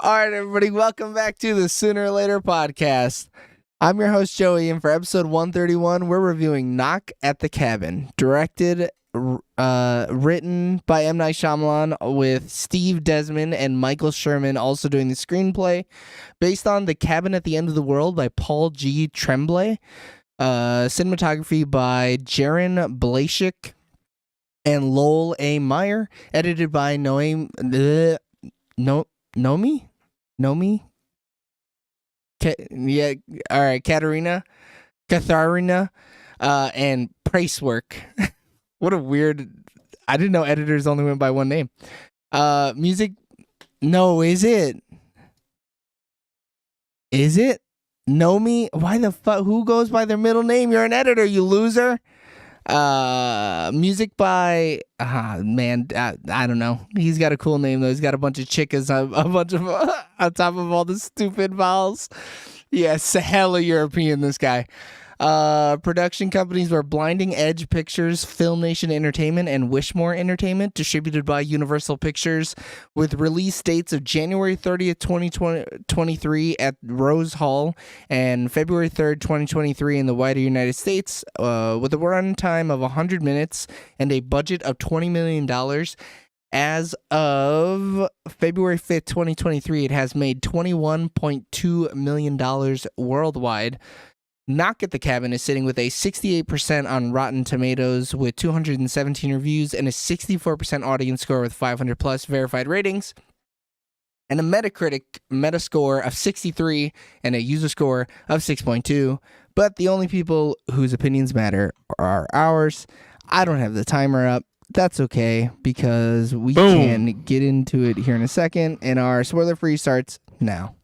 All right, everybody, welcome back to the Sooner or Later podcast. I'm your host, Joey, and for episode 131, we're reviewing Knock at the Cabin, directed, written by M. Night Shyamalan with Steve Desmond and Michael Sherman also doing the screenplay, based on The Cabin at the End of the World by Paul G. Tremblay, cinematography by Jaron Blashik and Lowell A. Meyer, edited by Nomi? Katharina, and Pricework. What a weird, I didn't know editors only went by one name. Music, no, is it? Nomi? Why the fuck, who goes by their middle name? You're an editor, you loser. Music by I don't know. He's got a cool name though. He's got a bunch of chickas, a bunch of on top of all the stupid vowels. Yes, hella European, this guy. Production companies were Blinding Edge Pictures, Film Nation Entertainment, and Wishmore Entertainment, distributed by Universal Pictures, with release dates of January 30th, 2023 at Rose Hall and February 3rd, 2023 in the wider United States, with a runtime of 100 minutes and a budget of $20 million. As of February 5th, 2023, it has made $21.2 million worldwide. Knock at the Cabin is sitting with a 68% on Rotten Tomatoes with 217 reviews and a 64% audience score with 500 plus verified ratings, and a Metacritic Metascore of 63 and a user score of 6.2. But the only people whose opinions matter are ours. I don't have the timer up. That's okay because we can get into it here in a second, and our spoiler-free starts now.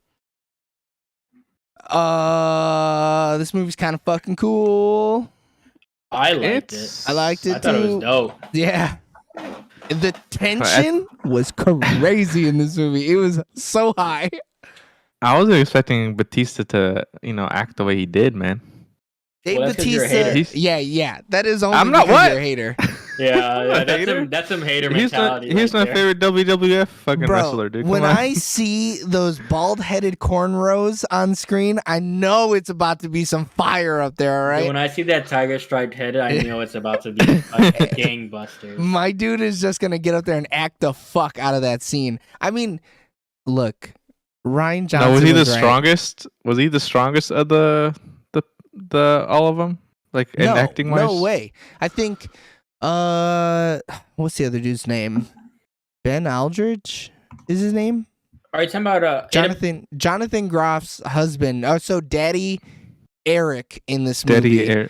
This movie's kind of fucking cool. I liked it. I liked it I thought too. it was dope. Yeah. The tension was crazy in this movie. It was so high. I wasn't expecting Batista to, act the way he did, man. Dave Well, that's 'cause you're a hater. Batista. Yeah. That is only I'm not because what? you're a hater. Yeah, Hater? that's some hater He's mentality. he's my right there. favorite WWF fucking Bro, wrestler, dude. Come when on. I see those bald-headed cornrows on screen, I know it's about to be some fire up there, all right? When I see that tiger striped head, I know it's about to be gangbusters. My dude is just going to get up there and act the fuck out of that scene. I mean, look, Ryan Johnson was he the right. strongest? Was he the strongest of the all of them? Like in acting wise? No way. I think what's the other dude's name? Ben Aldridge is his name? Are you talking about Jonathan Groff's husband. Oh, so Daddy Eric in this movie.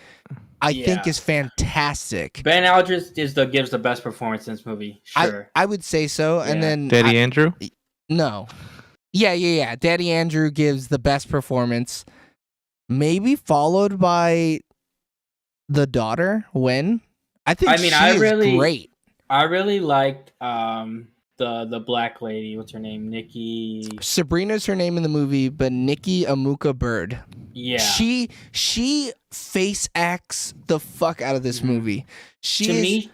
I think is fantastic. Ben Aldridge gives the best performance in this movie. Sure. I would say so. Yeah. And then Daddy Andrew? No. Yeah. Daddy Andrew gives the best performance. Maybe followed by the daughter, Wen. I think she is great. I really liked the black lady. What's her name? Nikki. Sabrina's her name in the movie, but Nikki Amuka Bird. Yeah. She face acts the fuck out of this movie. You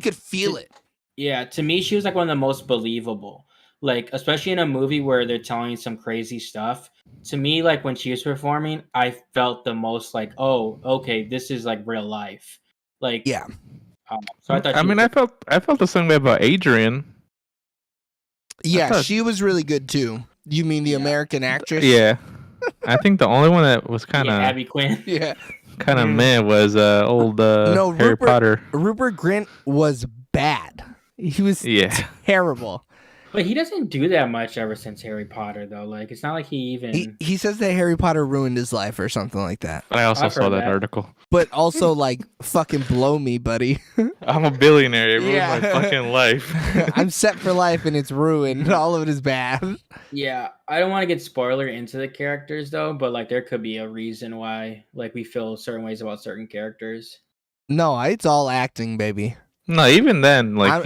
could feel it. Yeah, to me, she was like one of the most believable. Like, especially in a movie where they're telling you some crazy stuff. To me, like when she was performing, I felt the most like, oh, okay, this is like real life. Like, yeah. So I thought. I felt the same way about Adrian. Yeah, she was really good too. You mean the American actress? Yeah. I think the only one that was kind of Abby Quinn. Yeah. Kind of was old Harry Potter. Rupert Grint was bad. He was terrible. But he doesn't do that much ever since Harry Potter, though. Like, it's not like he even... He says that Harry Potter ruined his life or something like that. I also saw that article. But also, like, fucking blow me, buddy. I'm a billionaire. It ruined my fucking life. I'm set for life, and it's ruined. All of it is bad. Yeah, I don't want to get spoiler into the characters, though, but, like, there could be a reason why, like, we feel certain ways about certain characters. No, it's all acting, baby. No, even then, like,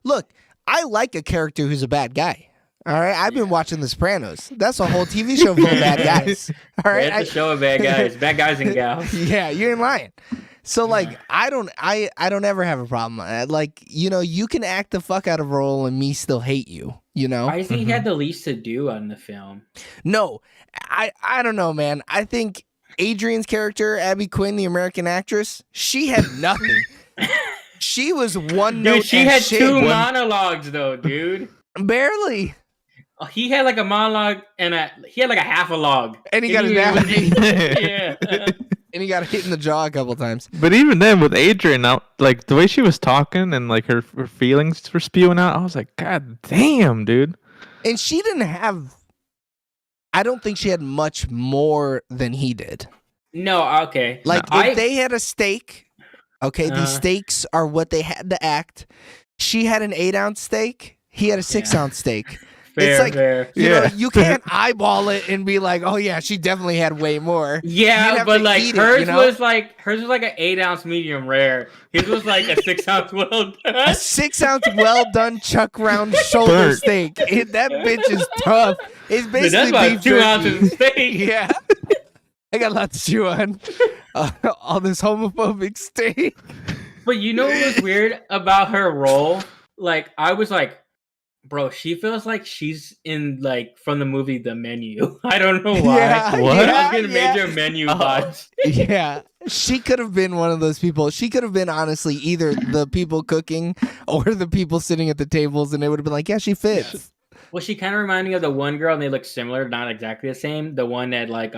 Look, I like a character who's a bad guy. All right, I've been watching The Sopranos. That's a whole TV show full of bad guys. All right, it's a show of bad guys and gals. Yeah, you ain't lying. So like, I don't ever have a problem. Like, you can act the fuck out of a role and me still hate you. I think he had the least to do on the film. No, I don't know, man. I think Adrian's character, Abby Quinn, the American actress, she had nothing. She was one note. Dude, she had two monologues though, dude. Barely. He had like a monologue and he had like a half a log. And he got his Yeah. And he got hit in the jaw a couple times. But even then, with Adrian, like the way she was talking and like her feelings were spewing out, I was like, God damn, dude. And she didn't have. I don't think she had much more than he did. No, okay. Like if they had a stake. Okay, these steaks are what they had to act. She had an 8-ounce steak. He had a 6-ounce steak. It's like, fair. You can't eyeball it and be like, oh yeah, she definitely had way more. Yeah, but like hers was like an 8-ounce medium rare. His was like a 6-ounce well done. A 6-ounce well done chuck round shoulder steak. That bitch is tough. It's basically that's beef 2 ounces of steak. Yeah. I got a lot to chew on. All this homophobic steak. But you know what was weird about her role? Like, I was like, bro, she feels like she's in, like, from the movie The Menu. I don't know why. Yeah, what? I was getting major menu vibes. Yeah. She could have been one of those people. She could have been, honestly, either the people cooking or the people sitting at the tables, and it would have been like, yeah, she fits. Yes. Well, she kind of reminded me of the one girl, and they look similar, not exactly the same. The one that, like,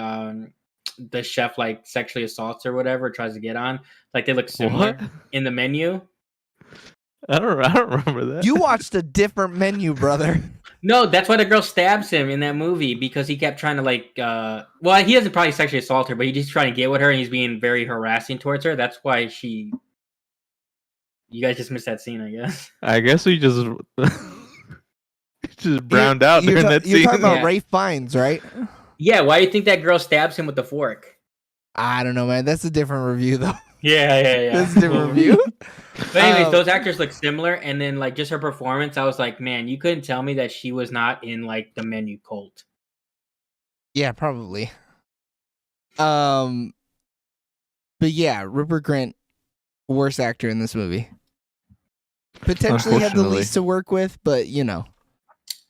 the chef like sexually assaults or whatever, tries to get on. Like they look similar in The Menu. I don't remember that. You watched a different Menu, brother. No, that's why the girl stabs him in that movie because he kept trying to well, he doesn't probably sexually assault her, but he's just trying to get with her and he's being very harassing towards her. That's why you guys just missed that scene, I guess. I guess we just just browned out during that You're scene. talking about Yeah. Rafe Fiennes, right? Yeah, why do you think that girl stabs him with the fork? I don't know, man. That's a different review, though. Yeah. That's a different review. But anyways, Um, those actors look similar, and then like just her performance, I was like, man, you couldn't tell me that she was not in like the Menu cult. Yeah, probably. But yeah, Rupert Grint, worst actor in this movie. Potentially had the Unfortunately. least to work with, but you know.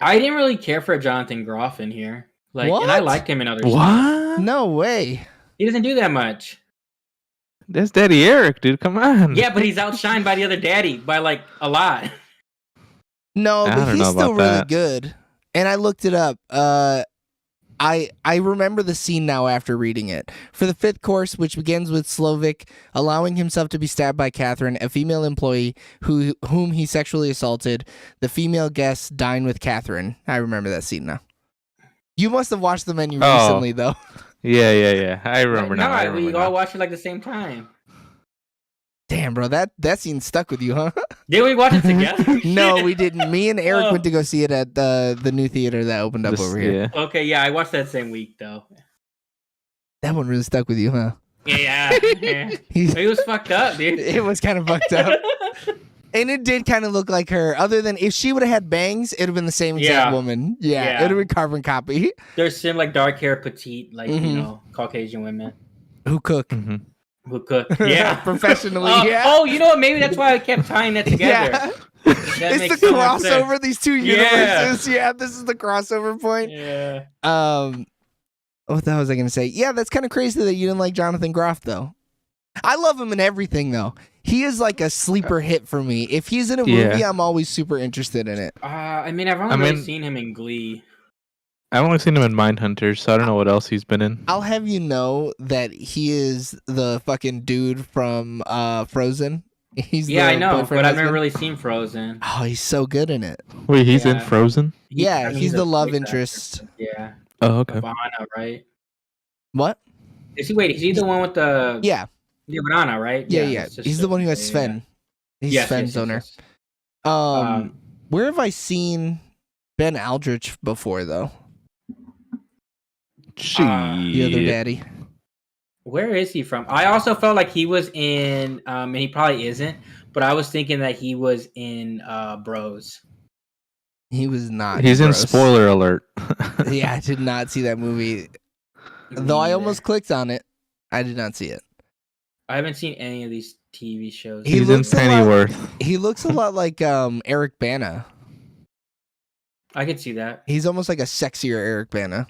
I didn't really care for Jonathan Groff in here, and I What? liked him in other stuff. What? No way. He doesn't do that much. That's Daddy Eric, dude. Come on. Yeah, but he's outshined by the other daddy by like a lot. No, I but don't he's know still about really that. good. And I looked it up. I remember the scene now after reading it. For the fifth course, which begins with Slovik allowing himself to be stabbed by Catherine, a female employee whom he sexually assaulted, the female guests dine with Catherine. I remember that scene now. You must have watched the Menu Oh. recently, though. Yeah. I remember now. I we remember all now. watched it like the same time. Damn, bro, that scene stuck with you, huh? Did we watch it together? No, we didn't. Me and Eric Oh. went to go see it at the new theater that opened up This- over here. Yeah. Okay, yeah, I watched that same week though. That one really stuck with you, huh? Yeah. He's- It was fucked up, dude. it was kind of fucked up. And it did kind of look like her, other than if she would have had bangs, it would have been the same exact Yeah. woman. Yeah, Yeah. it would have been carbon copy. There's some like dark hair, petite, like Mhm. you know, Caucasian women Who cook? hmm who cook. Yeah, Professionally, Oh, yeah. Oh, you know what? Maybe that's why I kept tying that together. Yeah. That It's makes the so much sense. crossover, these two Yeah. universes. Yeah, this is the crossover point. Yeah. What the hell was I gonna say? Yeah, that's kind of crazy that you didn't like Jonathan Groff though. I love him in everything though. He is like a sleeper hit for me. If he's in a movie, Yeah. I'm always super interested in it. I mean, I've only I really mean- seen him in Glee. I've only seen him in Mindhunter, so I don't know what else he's been in. I'll have you know that he is the fucking dude from Frozen. He's Yeah, the I know, boyfriend but I've never husband. really seen Frozen. Oh, he's so good in it. Wait, he's in Yeah. Frozen? Yeah, I mean, he's the a love voice interest. actor. Yeah, Oh, okay. Ivana, right? What? Is he the one with the Yeah, Ivana, right? yeah. it's just He's the one who has yeah, Sven. He's Yes, Sven's yes, owner. yes. Where have I seen Ben Aldrich before though? Gee. The other daddy. Where is he from? I also felt like he was in, and he probably isn't, but I was thinking that he was in Bros. He was not. He's in gross. spoiler alert. Yeah, I did not see that movie. Me Though I neither. almost clicked on it, I did not see it. I haven't seen any of these TV shows. He He's in looks a lot- Pennyworth. He looks a lot like Eric Bana. I could see that. He's almost like a sexier Eric Bana.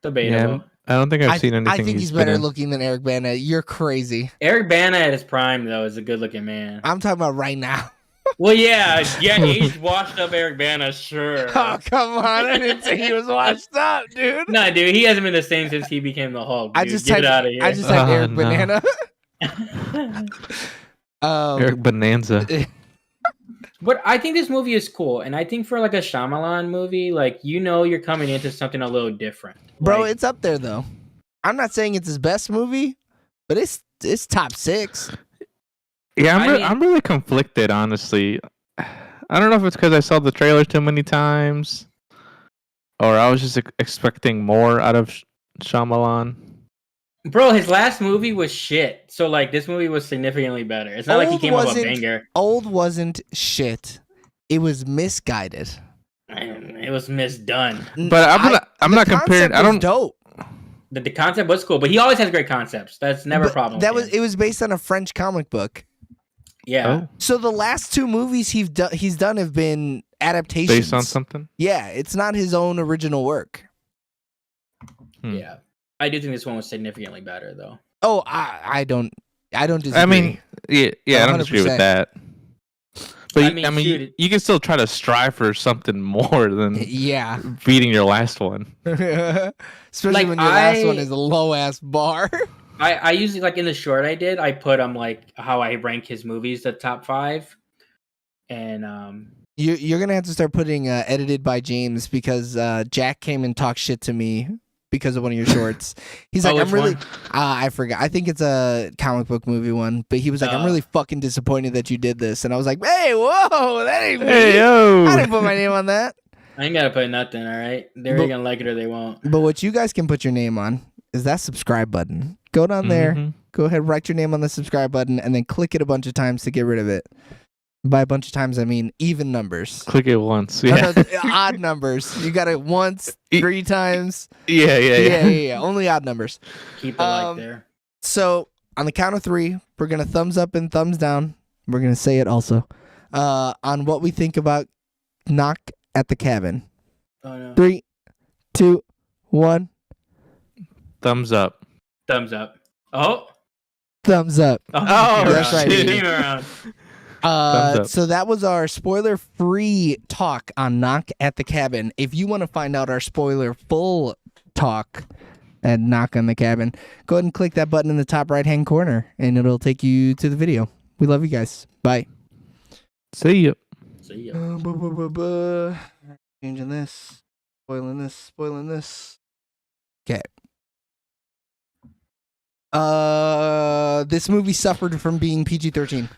Debatable. I don't think I've seen anything. I think he's been better in. looking than Eric Bana. You're crazy. Eric Bana at his prime though is a good-looking man. I'm talking about right now. Well, yeah, aged washed up Eric Bana, sure. Oh, come on. I didn't say he was washed up, dude. No, dude, he hasn't been the same since he became the Hulk. Dude. I just Get typed it out of here. I just typed Oh, Eric no. Banana. Eric Bonanza. But I think this movie is cool, and I think for like a Shyamalan movie, like you're coming into something a little different, Bro, Like, it's up there though. I'm not saying it's his best movie, but it's top 6. Yeah, I mean- I'm really conflicted, honestly. I don't know if it's because I saw the trailer too many times, or I was just expecting more out of Shyamalan. bro, his last movie was shit. So like this movie was significantly better. It's not like he Old came up with a wasn't- banger. Old wasn't shit. It was misguided. It was misdone. But I'm the not comparing. concept I was don't. dope. The concept was cool, but he always has great concepts. That's never a But problem. That with was him. it was based on a French comic book. Yeah. Oh, So the last 2 movies he's done have been adaptations. based on something. Yeah, it's not his own original work. Yeah. I do think this one was significantly better though. Oh, I don't disagree. I mean, yeah, I don't disagree 100%. with that. But I I mean, mean, shoot, you can still try to strive for something more than yeah. beating your last one. Especially Like, when your last one I- is a low ass bar. I usually like in the short I did, I put like how I rank his movies, the top 5. And You're gonna have to start putting edited by James because Jack came and talked shit to me because of one of your shorts. He's like, I'm which really, one? I forgot. I think it's a comic book movie one, but he was like, I'm really fucking disappointed that you did this, and I was like, hey, whoa, that ain't me. Hey yo! I didn't put my name on that. I ain't gotta put nothing. All right, they're But- either gonna like it or they won't. But what you guys can put your name on is that subscribe button. Go down there, Mhm. go ahead, write your name on the subscribe button, and then click it a bunch of times to get rid of it. By a bunch of times, I mean even numbers. Click it once. No, Yeah. no, odd numbers. You got it once, 3 times. Yeah. Only odd numbers. Keep the like there. So on the count of 3, we're gonna thumbs up and thumbs down. We're gonna say it also on what we think about Knock at the Cabin. Oh no. 3, 2, 1. Thumbs up. Thumbs up. Oh. Thumbs up. Oh, that's right. Came around. Thumbs up. So that was our spoiler-free talk on Knock at the Cabin. If you want to find out our spoiler-full talk at Knock on the Cabin, go ahead and click that button in the top right-hand corner, and it'll take you to the video. We love you guys. Bye. See ya. See ya. Changing this, spoiling this. Okay. This movie suffered from being PG-13.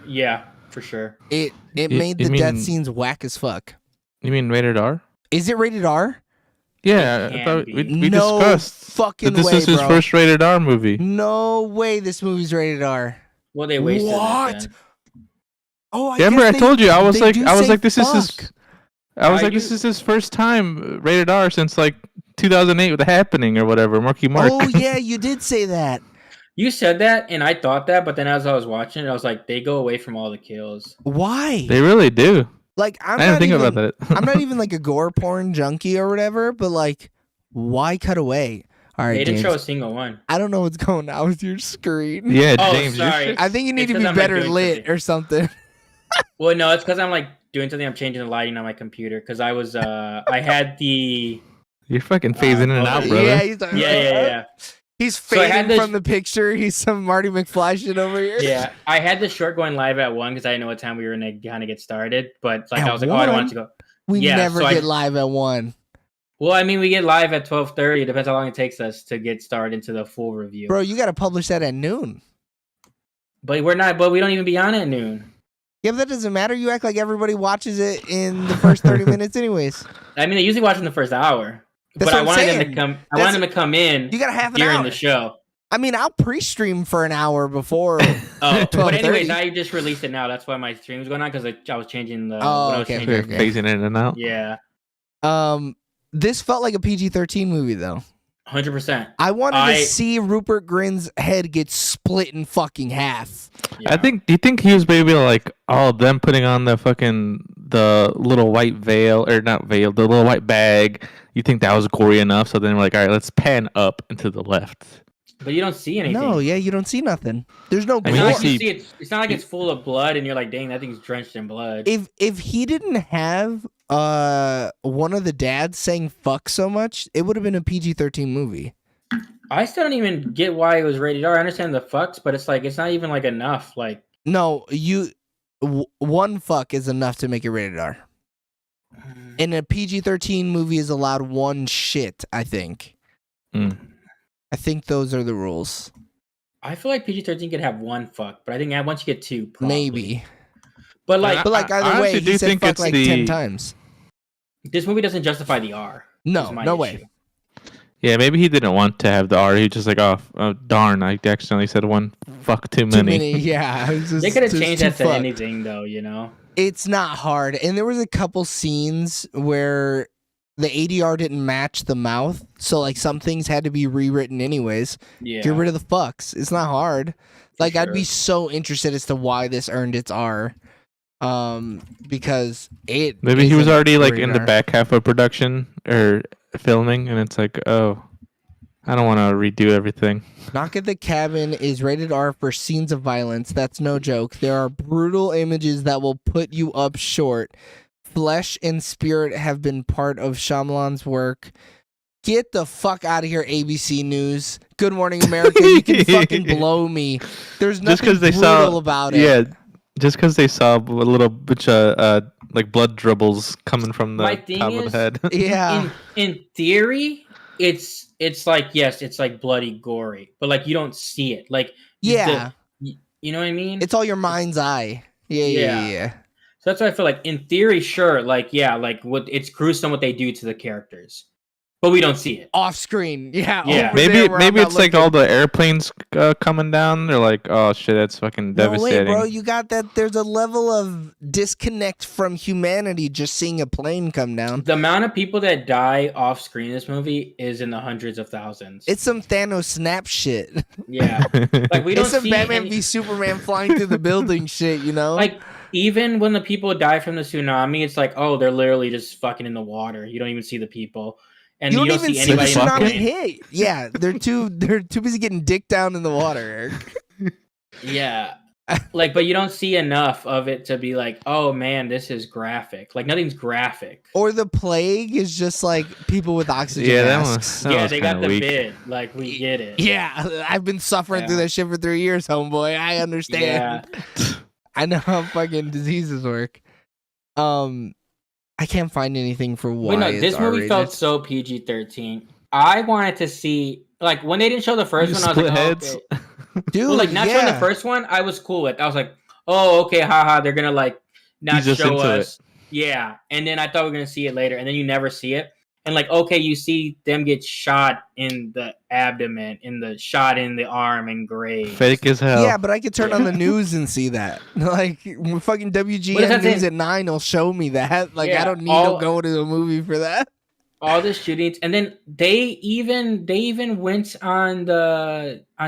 Yeah, for sure. It You- made you the death mean- scenes whack as fuck. You mean rated R? Is it rated R? Yeah, It I can thought be. we No discussed fucking that this way, is his bro. first rated R movie. No way this movie's rated R. Well, they wasted What? it. Then. Oh, I Yeah, remember I guess told you I was they like do say this is his fuck. this is his first time rated R since like 2008 with The Happening or whatever, Marky Mark. Oh yeah, you did say that. You said that, and I thought that, but then as I was watching it, I was like, they go away from all the kills. Why? They really do. Like I didn't think about that. I'm not even like a gore porn junkie or whatever, but like, why cut away? All right, They didn't James. show a single one. I don't know what's going on with your screen. Yeah, Oh, James. you're- sorry. I think you need It's to 'cause be I'm, like, better doing lit something. or something. Well, no, it's because I'm like doing something. I'm changing the lighting on my computer because I was I had the You're fucking phasing in and oh, out, yeah, brother. Yeah, he's like, yeah. He's So I had fading this- from the picture. He's some Marty McFly shit over here. Yeah, I had the short going live at 1 because I didn't know what time we were gonna kind of get started. But like At I was like, oh, I don't 1? want it to go. We Yeah, never so I- get live at 1. Well, I mean, we get live at 12:30. It depends how long it takes us to get started into the full review. Bro, you got to publish that at noon. But we're not. But we don't even be on at noon. Yeah, but that doesn't matter. You act like everybody watches it in the first 30 minutes anyways. I mean, they usually watch in the first hour. That's but I what I'm wanted them saying. to come. I That's- wanted them to come in You got to have an during hour. the show. I mean, I'll pre-stream for an hour before. Oh, but 12:30. anyways, I just released it now. That's why my stream was going on because I was changing the. Oh, when I was okay, changing- okay. Phasing in and out. Yeah, This felt like a PG-13 movie though. 100%. I wanted I- to see Rupert Grint's head get split in fucking half. Yeah. I think. Do you think he was maybe like all of them putting on the little white veil or not veil, the little white bag? You think that was gory enough? So then we're like, all right, let's pan up and to the left. But you don't see anything. No, yeah, you don't see nothing. There's no I It's mean, not gore. like you see- see it's not like it's full of blood and you're like, dang, that thing's drenched in blood. If he didn't have one of the dads saying fuck so much, it would have been a PG-13 movie. I still don't even get why it was rated R. I understand the fucks, but it's like it's not even like enough. Like No, one fuck is enough to make it rated R. In a PG-13 movie is allowed one shit, I think. Mm. I think those are the rules. I feel like PG-13 could have one fuck, but I think once you get two, probably. Maybe. But like But like I either way, honestly he do said think fuck it's like the- 10 times. this movie doesn't justify the R. No, is my no issue. way. Yeah, maybe he didn't want to have the R. He was just like, oh darn, I accidentally said one fuck too Too many. many, yeah. It was just- They could have just changed too that to fuck. anything, though. You know. It's not hard. And there was a couple scenes where the ADR didn't match the mouth. So like some things had to be rewritten anyways. Yeah. Get rid of the fucks. It's not hard. Like I'd be sure. so interested as to why this earned its R. Because it Maybe he was isn't already like rated in the R. back half of production or filming, and it's like, oh, I don't want to redo everything. Knock at the Cabin is rated R for scenes of violence. That's no joke. There are brutal images that will put you up short. Flesh and spirit have been part of Shyamalan's work. Get the fuck out of here, ABC News. Good Morning America. You can fucking blow me. There's Just nothing 'cause they brutal saw- about it. Yeah, Just because they saw a little bunch of like blood dribbles coming from My the thing top of the is- head. Yeah. In theory, it's like, yes, it's like bloody gory, but like you don't see it. Like Yeah. you know what I mean? It's all your mind's eye. Yeah. So that's why I feel like in theory, sure, like yeah, like what it's gruesome what they do to the characters, but we don't see it. Off screen. Yeah. Yeah. over Maybe there where I'm maybe not it's like looking. all the airplanes coming down. They're like, oh shit, that's fucking No way, devastating. bro. You got that. There's a level of disconnect from humanity just seeing a plane come down. The amount of people that die off screen in this movie is in the hundreds of thousands. It's some Thanos snap shit. yeah, like we don't It's some see Batman any- v Superman flying through the building shit, you know? like even when the people die from the tsunami, it's like, oh, they're literally just fucking in the water. You don't even see the people, and you don't even see the anybody in the tsunami plane. hit. Yeah, they're too busy getting dick down in the water, Eric. Yeah. Like, but you don't see enough of it to be like, oh man, this is graphic. Like nothing's graphic. Or the plague is just like people with oxygen Yeah, that masks. That yeah, was they got kinda the weak. bid. Like we get it. Yeah, I've been suffering through Yeah. that shit for 3 years, homeboy. I understand. Yeah. I know how fucking diseases work. I can't find anything for why. Wait, no, it's this movie R-rated. felt so PG-13. I wanted to see like when they didn't show the first one, I was Split like, oh, heads. okay. Dude, Well, like not showing yeah. the first one, I was cool with. I was like, oh, okay, haha, they're gonna like not He's just show into it. us. Yeah. And then I thought we were gonna see it later, and then you never see it. And like, okay, you see them get shot in the abdomen, shot in the arm and grave. Fake as hell. Yeah, but I could turn on the news and see that. Like fucking What does WGN that News say? at 9 will show me that. Like I Yeah, don't need all- to go to a movie for that. All the shootings, and then they even went on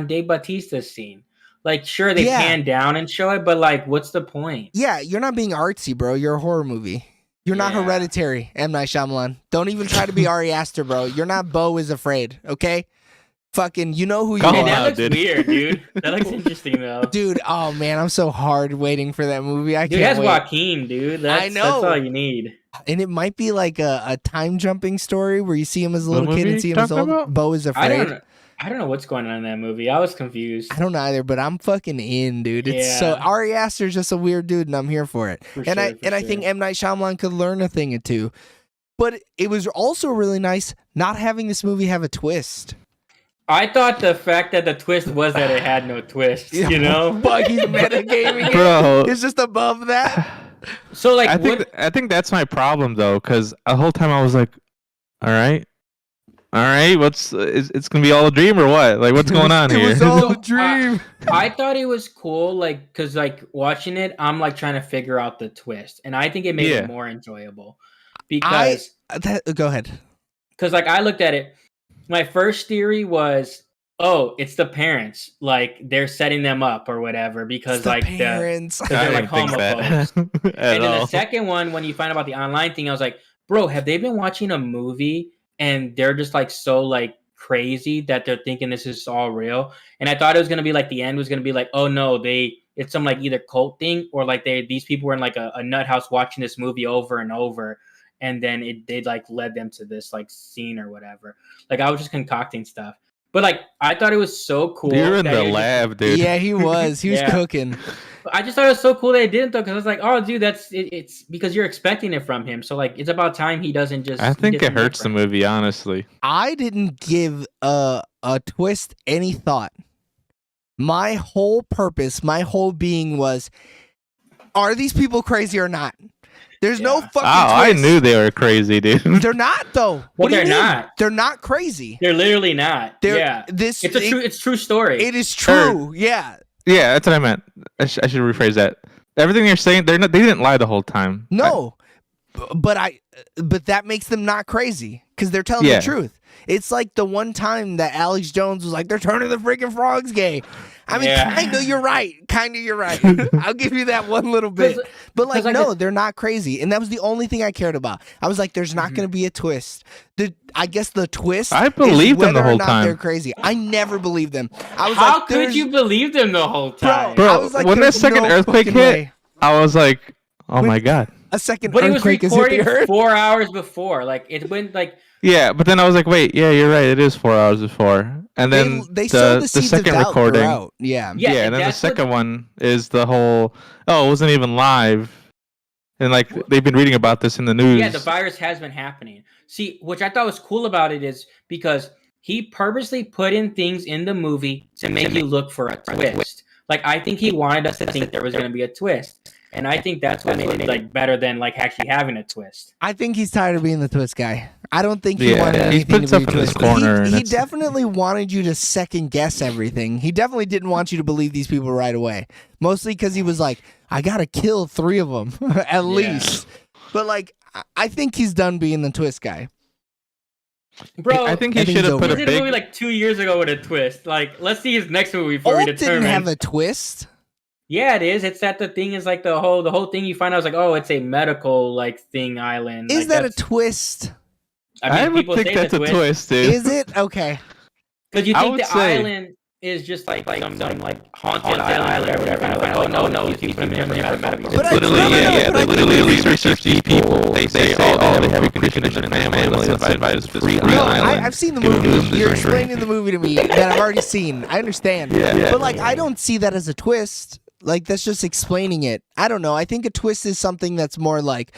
Dave Bautista's scene. Like, sure, they Yeah. pan down and show it, but like, what's the point? Yeah, you're not being artsy, bro. You're a horror movie. You're not Yeah. Hereditary, M. Night Shyamalan. Don't even try to be Ari Aster, bro. You're not Bo is Afraid, okay? Fucking, you know who you Call Hey, him are. that out, looks dude. weird, dude. That looks interesting though. Dude, oh man, I'm so hard waiting for that movie. I Dude, can't that's wait. Joaquin, dude. That's know. all you need. And it might be like a time jumping story where you see him as a What little kid movie and see you him as talking old. about? Bo is Afraid. I don't know what's going on in that movie. I was confused. I don't know either, but I'm fucking in, dude. It's so Yeah. Ari Aster's just a weird dude, and I'm here for it. For and sure, for I think sure. M. Night Shyamalan could learn a thing or two. But it was also really nice not having this movie have a twist. I thought the fact that the twist was that it had no twist. You know. Fuck, he's metagaming it. Bro, It's just above that. So like, I think that's my problem though, because the whole time I was like, all right, what's it's gonna be all a dream or what? Like, what's going on It here? was all So, a dream. I thought it was cool, like, cause like watching it, I'm like trying to figure out the twist, and I think it made Yeah. it more enjoyable because, Go ahead. cause like I looked at it, my first theory was, oh, it's the parents, like they're setting them up or whatever, because It's the like parents. they're I like didn't think that at and then all. the second one, when you find out about the online thing, I was like, bro, have they been watching a movie and they're just like so like crazy that they're thinking this is all real? And I thought it was gonna be like the end was gonna be like, oh no, it's some like either cult thing or like these people were in like a nut house watching this movie over and over, and then they like led them to this like scene or whatever. Like I was just concocting stuff. But like I thought it was so cool. You're in that the it just- lab, dude. Yeah, he was. He was Yeah. cooking. I just thought it was so cool that it didn't though, because I was like, oh, dude, it's because you're expecting it from him. So like, it's about time he doesn't just. I think he it doesn't hurts the different. movie, honestly. I didn't give a twist any thought. My whole purpose, my whole being was, are these people crazy or not? There's no Yeah. fucking Oh, I twist. knew they were crazy, dude. They're not though. Well, What do you they're mean? not. They're not crazy. They're literally not. They're, Yeah, This it's true story. It is true. Yeah. Yeah, that's what I meant. I should rephrase that. Everything you're saying, they didn't lie the whole time. No. But that makes them not crazy because they're telling Yeah. the truth. It's like the one time that Alex Jones was like, they're turning the freaking frogs gay. I mean, Yeah. kind of you're right. I'll give you that one little bit. 'Cause- But like, 'cause, like, no, the- they're not crazy. And that was the only thing I cared about. I was like, there's not Mhm. going to be a twist. I guess the twist I is believed them the whether or whole not time. They're crazy. I never believed them. I was How like, could there's- you believe them the whole time? Bro, I was like, when that there's second no earthquake fucking hit, way. I was like, oh my god. A second But it was earthquake has hit the recorded earth. 4 hours before. Like it went like Yeah, but then I was like, wait, yeah, you're right. It is 4 hours before. And then they sow the the seeds of second doubt recording. throughout. Yeah. Yeah, Yeah, and and then the that's what- second one is the whole, oh, it wasn't even live. And like they've been reading about this in the news. Yeah, the virus has been happening. See, which I thought was cool about it is because he purposely put in things in the movie to make you look for a twist. Like I think he wanted us to think there was going to be a twist, and I think that's what made it like better than like actually having a twist. I think he's tired of being the twist guy. I don't think he Yeah, wanted he's anything put to be stuff in his twisted. corner, and He that's- definitely wanted you to second guess everything. He definitely didn't want you to believe these people right away. Mostly because he was like, I gotta kill 3 of them at least. But like, I think he's done being the twist guy. Bro, I think I he think should he's have over put he a did a big. movie like 2 years ago with a twist. Like, let's see his next movie before we Old determine. didn't have a twist. Yeah, it is. It's that the thing is like the whole thing you find out is like, oh, it's a medical like thing island. Is like, that a that's- twist? I would people think say that's the a twist, dude. Is it? Okay. Because you I think would the say- island is just like some like haunted island or whatever. And like, oh no, he's keeping him in medical. But I- Literally, no, no, no, yeah, but they I literally think- research these people. They say, oh, they have a condition in their family. Let's invite us to free No, island. I've seen the Give them movie. this You're drink. explaining the movie to me that I've already seen. I understand. Yeah. But like, I don't see that as a twist. Like, that's just explaining it. I don't know. I think a twist is something that's more like,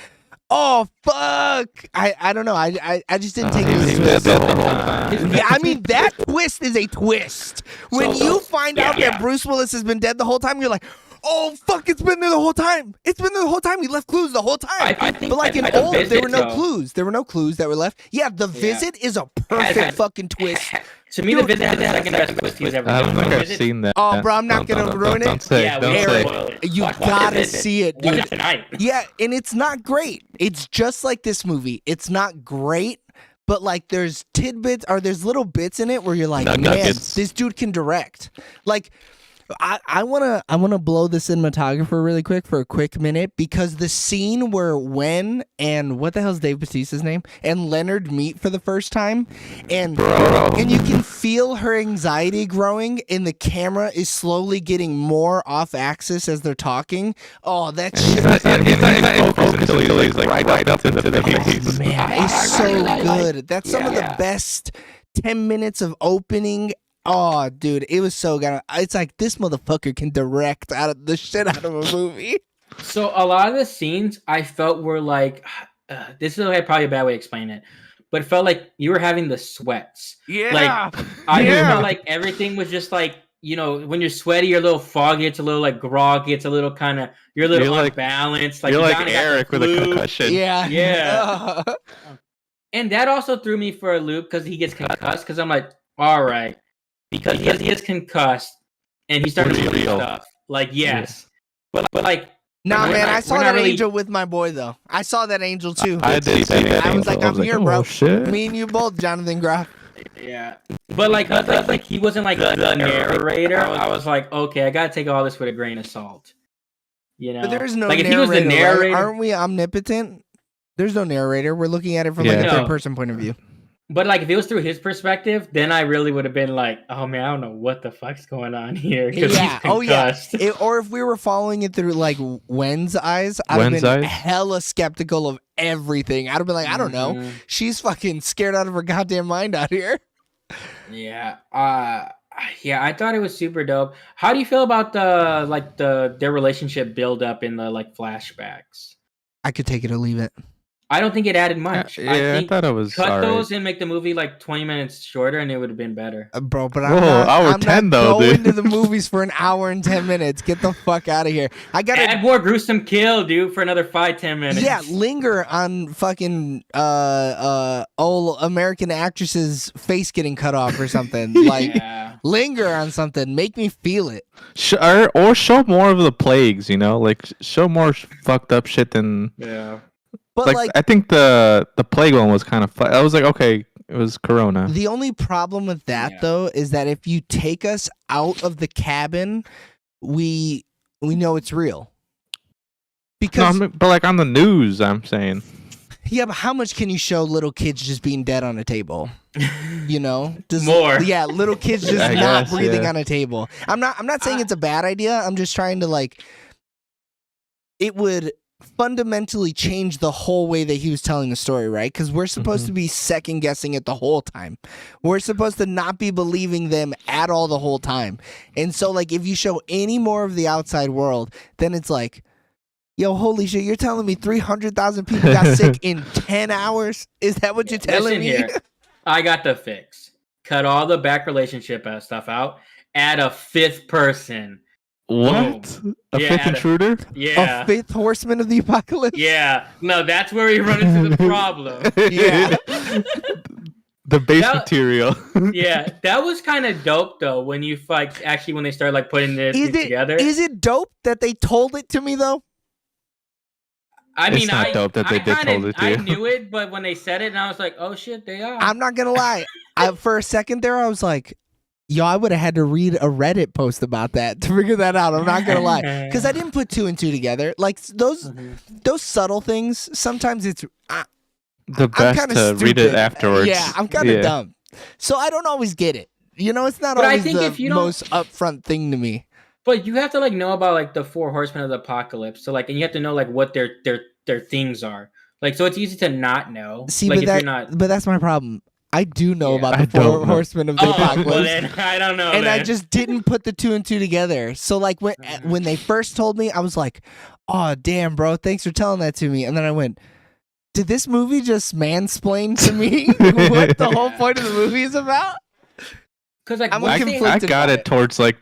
oh fuck. I don't know. I just didn't take it as a twist. the whole time. Yeah, I mean that twist is a twist. When So- you find out yeah. that Bruce Willis has been dead the whole time, you're like, oh fuck, it's been there the whole time. It's been there the whole time. He left clues the whole time. I think but like in the old, there visit, were no though- clues. There were no clues that were left. Yeah, the visit is a perfect Has- fucking twist. To me, the visit is the second best twist he's ever I done. don't think The I've Visit- seen that. Oh, bro, I'm not gonna ruin it. Don't say. Yeah, Don't we say. spoil it. You Watch gotta The Visit. see it, Watch dude. it tonight. Yeah, and it's not great. It's just like this movie. It's not great, but like there's tidbits or there's little bits in it where you're like, man, Nuggets. this dude can direct. Like, I wanna blow the cinematographer really quick for a quick minute because the scene where Wen and what the hell's Dave Bautista's name and Leonard meet for the first time, and you can feel her anxiety growing, and the camera is slowly getting more off axis as they're talking. Oh, that shit. He's not in focus until he's like right up into the face. Man, it's so good. That's some of the best 10 minutes of opening. Oh, dude, it was so good. It's like this motherfucker can direct out of the shit out of a movie. So a lot of the scenes I felt were like, this is probably a bad way to explain it, but it felt like you were having the sweats. Yeah. I Yeah. felt like everything was just like, you know, when you're sweaty, you're a little foggy, it's a little like groggy, it's a little kind of, you're a little You're like- unbalanced. You're you like kinda got the Eric with a flu. concussion. Yeah. Yeah. And that also threw me for a loop because he gets concussed. Because I'm like, all right, because he gets concussed and he started Pretty doing real. stuff. Like, yes, but like, Nah, We're man, not- I saw we're not that really- angel with my boy though. I saw that angel too. I did see that. I was like, I'm here, bro. Oh, shit. Me and you both, Jonathan Groff. yeah, but like he wasn't like the narrator. I was like, okay, I gotta take all this with a grain of salt. You know, But there's no like if narrator. he was the narrator, Aren't we omnipotent? There's no narrator. We're looking at it from like Yeah. a No. third person point of view. but like if it was through his perspective, then I really would have been like, oh man, I don't know what the fuck's going on here. 'cause Yeah. he's Oh yeah. concussed. Or if we were following it through like Wen's eyes, I'd have Wen's been eyes? hella skeptical of everything. I'd have been like, I don't know. Mhm. She's fucking scared out of her goddamn mind out here. Yeah. Yeah, I thought it was super dope. How do you feel about their relationship build up in the like flashbacks? I could take it or leave it. I don't think it added much. Yeah, I I think thought it was cut alright. those and make the movie like 20 minutes shorter and it would have been better. Bro, but Whoa, I'm not, hour I'm 10 not though, going dude. to the movies for an hour and 10 minutes. Get the fuck out of here. I gotta Add more gruesome kill, dude, for another 5-10 minutes. yeah, linger on fucking old American actress's face getting cut off or something. Like Yeah. linger on something. Make me feel it. Or show more of the plagues, you know, like show more fucked up shit than Yeah. But like I think the plague one was kind of fun. I was like, okay, it was Corona. the only problem with that Yeah. though is that if you take us out of the cabin, we know it's real. No, Because but like on the news, I'm saying. yeah, but how much can you show little kids just being dead on a table? You know, just More. Yeah, little kids just I not guess, breathing yeah. on a table. I'm not saying it's a bad idea. I'm just trying to like. It would fundamentally changed the whole way that he was telling the story, right? Because we're supposed to be second guessing it the whole time. We're supposed to not be believing them at all the whole time. And so, like, if you show any more of the outside world, then it's like, yo, holy shit, you're telling me 300,000 people got sick in 10 hours? Is that what you're telling me? Here, I got the fix. Cut all the back relationship stuff out. Add a fifth person. What? A Yeah, fifth intruder? Yeah. A fifth horseman of the apocalypse? Yeah. No, that's where we run into the problem. Yeah. The base That- material. Yeah. That was kind of dope though when you like actually when they started like putting this together. Is it dope that they told it to me though? I It's mean, not dope that they did told it to I you. knew it, but when they said it, and I was like, "Oh shit, they are." I'm not gonna lie. For a second there, I was like, yo, I would have had to read a Reddit post about that to figure that out. I'm not gonna lie. Because I didn't put two and two together. Like those subtle things, sometimes it's The best kinda to read it stupid. afterwards. Yeah, I'm kind of dumb. So I don't always get it. You know, it's not But I always think the if you don't- most upfront thing to me. But you have to like know about like the four horsemen of the apocalypse. So like, and you have to know like what their things are. Like, so it's easy to not know. See, like, but if that, you're not. but that's my problem. I do know Yeah. about I the four don't know. horsemen of the Oh, apocalypse. well then I don't know. And I then. just didn't put the two and two together. So like when they first told me, I was like, "Oh damn, bro, thanks for telling that to me." And then I went, "Did this movie just mansplain to me what the whole point of the movie is about?" Because like I'm once a they- I conflicted got by it it. towards I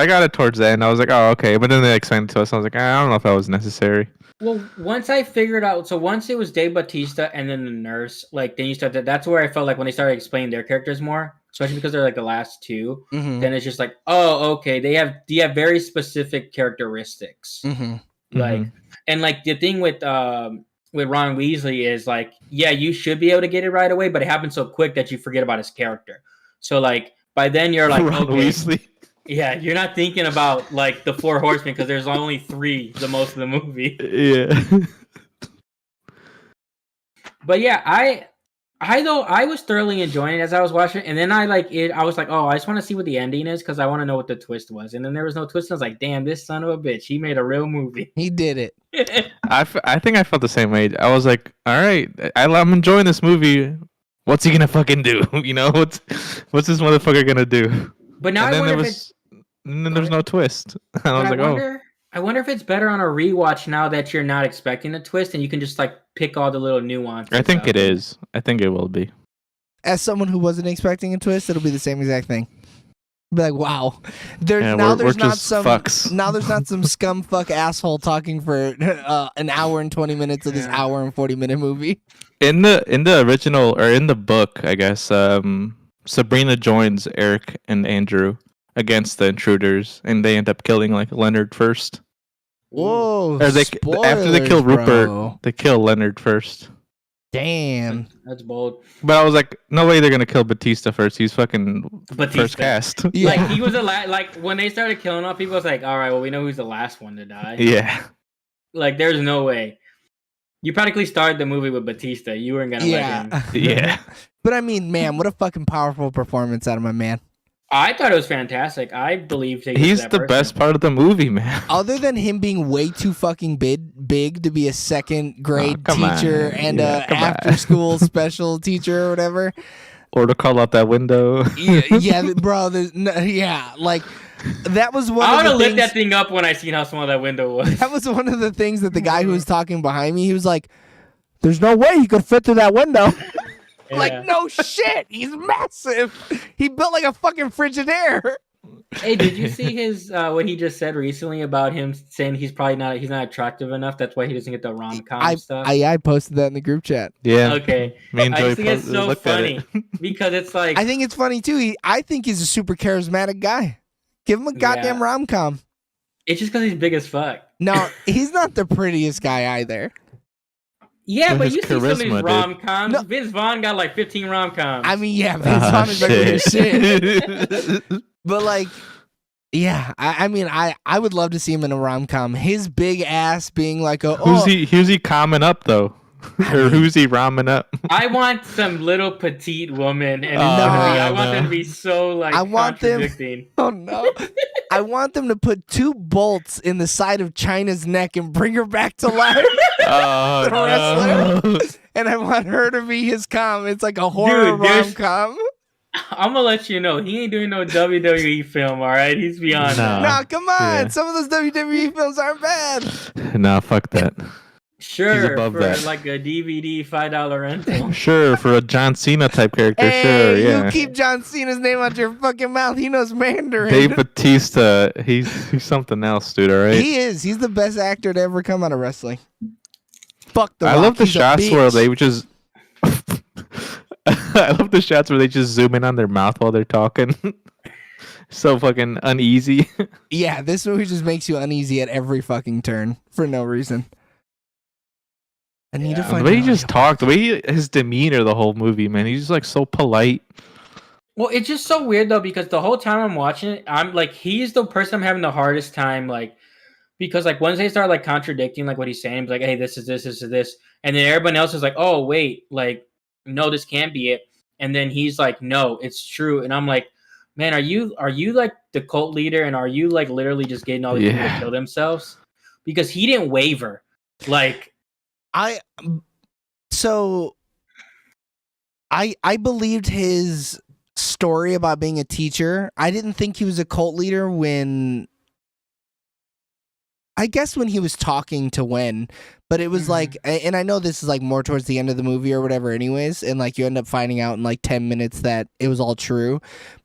got it towards the end. I was like, oh, okay. But then they explained it to us. I was like, I don't know if that was necessary. Well, once I figured out, so once it was Dave Bautista and then the nurse, like then you started. That's where I felt like when they started explaining their characters more, especially because they're like the last two. Mm-hmm. Then it's just like, oh, okay, they have very specific characteristics. Mm-hmm. Like, and like the thing with Ron Weasley is like, yeah, you should be able to get it right away, but it happens so quick that you forget about his character. So like by then you're like, Ron okay, Weasley. yeah, you're not thinking about like the four horsemen because there's only three the most of the movie. Yeah. But yeah, I was thoroughly enjoying it as I was watching it, and then I was like, oh, I just want to see what the ending is because I want to know what the twist was, and then there was no twist. And I was like, damn, this son of a bitch, he made a real movie. He did it. I think I felt the same way. I was like, all right, I'm enjoying this movie. What's he gonna fucking do? You know, what's this motherfucker gonna do? But now And I then wonder if it's. and then there's no twist. I But was like, I wonder if it's better on a rewatch now that you're not expecting a twist and you can just like pick all the little nuances. I think out. it is. I think it will be. As someone who wasn't expecting a twist, it'll be the same exact thing. Be like, wow. There's Yeah, now we're there's not just some fucks. now there's not some scumfuck asshole talking for an hour and 20 minutes of this Yeah. hour and 40-minute movie. In the original or in the book, I guess, Sabrina joins Eric and Andrew against the intruders, and they end up killing like Leonard first. Whoa. Or after they spoilers, kill Rupert, bro. they kill Leonard first. Damn. That's bold. But I was like, no way they're gonna kill Batista first. He's fucking Batista. first cast. Yeah. Like he was like when they started killing off people, I was like, all right, well we know who's the last one to die. Yeah. Like there's no way. You practically started the movie with Batista. You weren't gonna let him. Yeah. But I mean, man, what a fucking powerful performance out of my man. I thought it was fantastic. I believe He's the best part of the movie, man. Other than him being way too fucking big to be a second grade come teacher on. and Yeah, a come on. after school special teacher or whatever. Or to call out that window. Yeah, bro. Yeah, like that was one I of would the have lit things. that thing up when I seen how small that window was. That was one of the things that the guy who was talking behind me, he was like, "There's no way he could fit through that window." Yeah. Like, no shit, he's massive. He built like a fucking Frigidaire. Hey, did you see his what he just said recently about him saying he's not attractive enough? That's why he doesn't get the rom-com stuff. I posted that in the group chat. Yeah. Okay, Me and I Joey just think it's so looked at funny it. because it's like I think it's funny too. I think he's a super charismatic guy. Give him a goddamn Yeah. rom-com. it's just because he's big as fuck. No, he's not the prettiest guy either. Yeah, Well, but his you see some of charisma, these dude. rom-coms. No. Vince Vaughn got like 15 rom-coms. I mean, yeah, Vince Ah, Vaughn is ugly as shit. shit. But like, yeah, I mean, I would love to see him in a rom com. His big ass being like a Who's he calming up though? Or who's he ramming up? I want some little petite woman, and Oh, I want no. them to be so like I want them- contradicting. Oh no. I want them to put 2 bolts in the side of China's neck and bring her back to life. Oh, The no. wrestler. And I want her to be his com. It's like a horror Dude, there's- rom-com. I'm gonna let you know he ain't doing no WWE film. All right, he's beyond No. that. Nah, come on. Yeah. Some of those WWE films aren't bad. Nah, fuck that. Sure, above for that. like a DVD $5 rental. Sure, for a John Cena type character, Hey, sure, yeah. you keep John Cena's name out your fucking mouth. He knows Mandarin. Dave Batista, he's something else, dude, all right? He is. He's the best actor to ever come out of wrestling. Fuck the I Rock. love the He's a shots where bitch. they would just. I love the shots where they just zoom in on their mouth while they're talking. So fucking uneasy. Yeah, this movie just makes you uneasy at every fucking turn for no reason. I need to Yeah. The find way he out. just talked, the way his demeanor, the whole movie, man, he's just like so polite. Well, it's just so weird though because the whole time I'm watching it, I'm like, he's the person I'm having the hardest time like, because like once they start like contradicting like what he's saying, he's like, hey, this is this, and then everyone else is like, oh wait, like no, this can't be it, and then he's like, no, it's true, and I'm like, man, are you like the cult leader, and are you like literally just getting all these people Yeah. to kill themselves? Because he didn't waver, like. I believed his story about being a teacher. I didn't think he was a cult leader when he was talking to Wen, but it was Mhm. like, and I know this is like more towards the end of the movie or whatever anyways, and like you end up finding out in like 10 minutes that it was all true.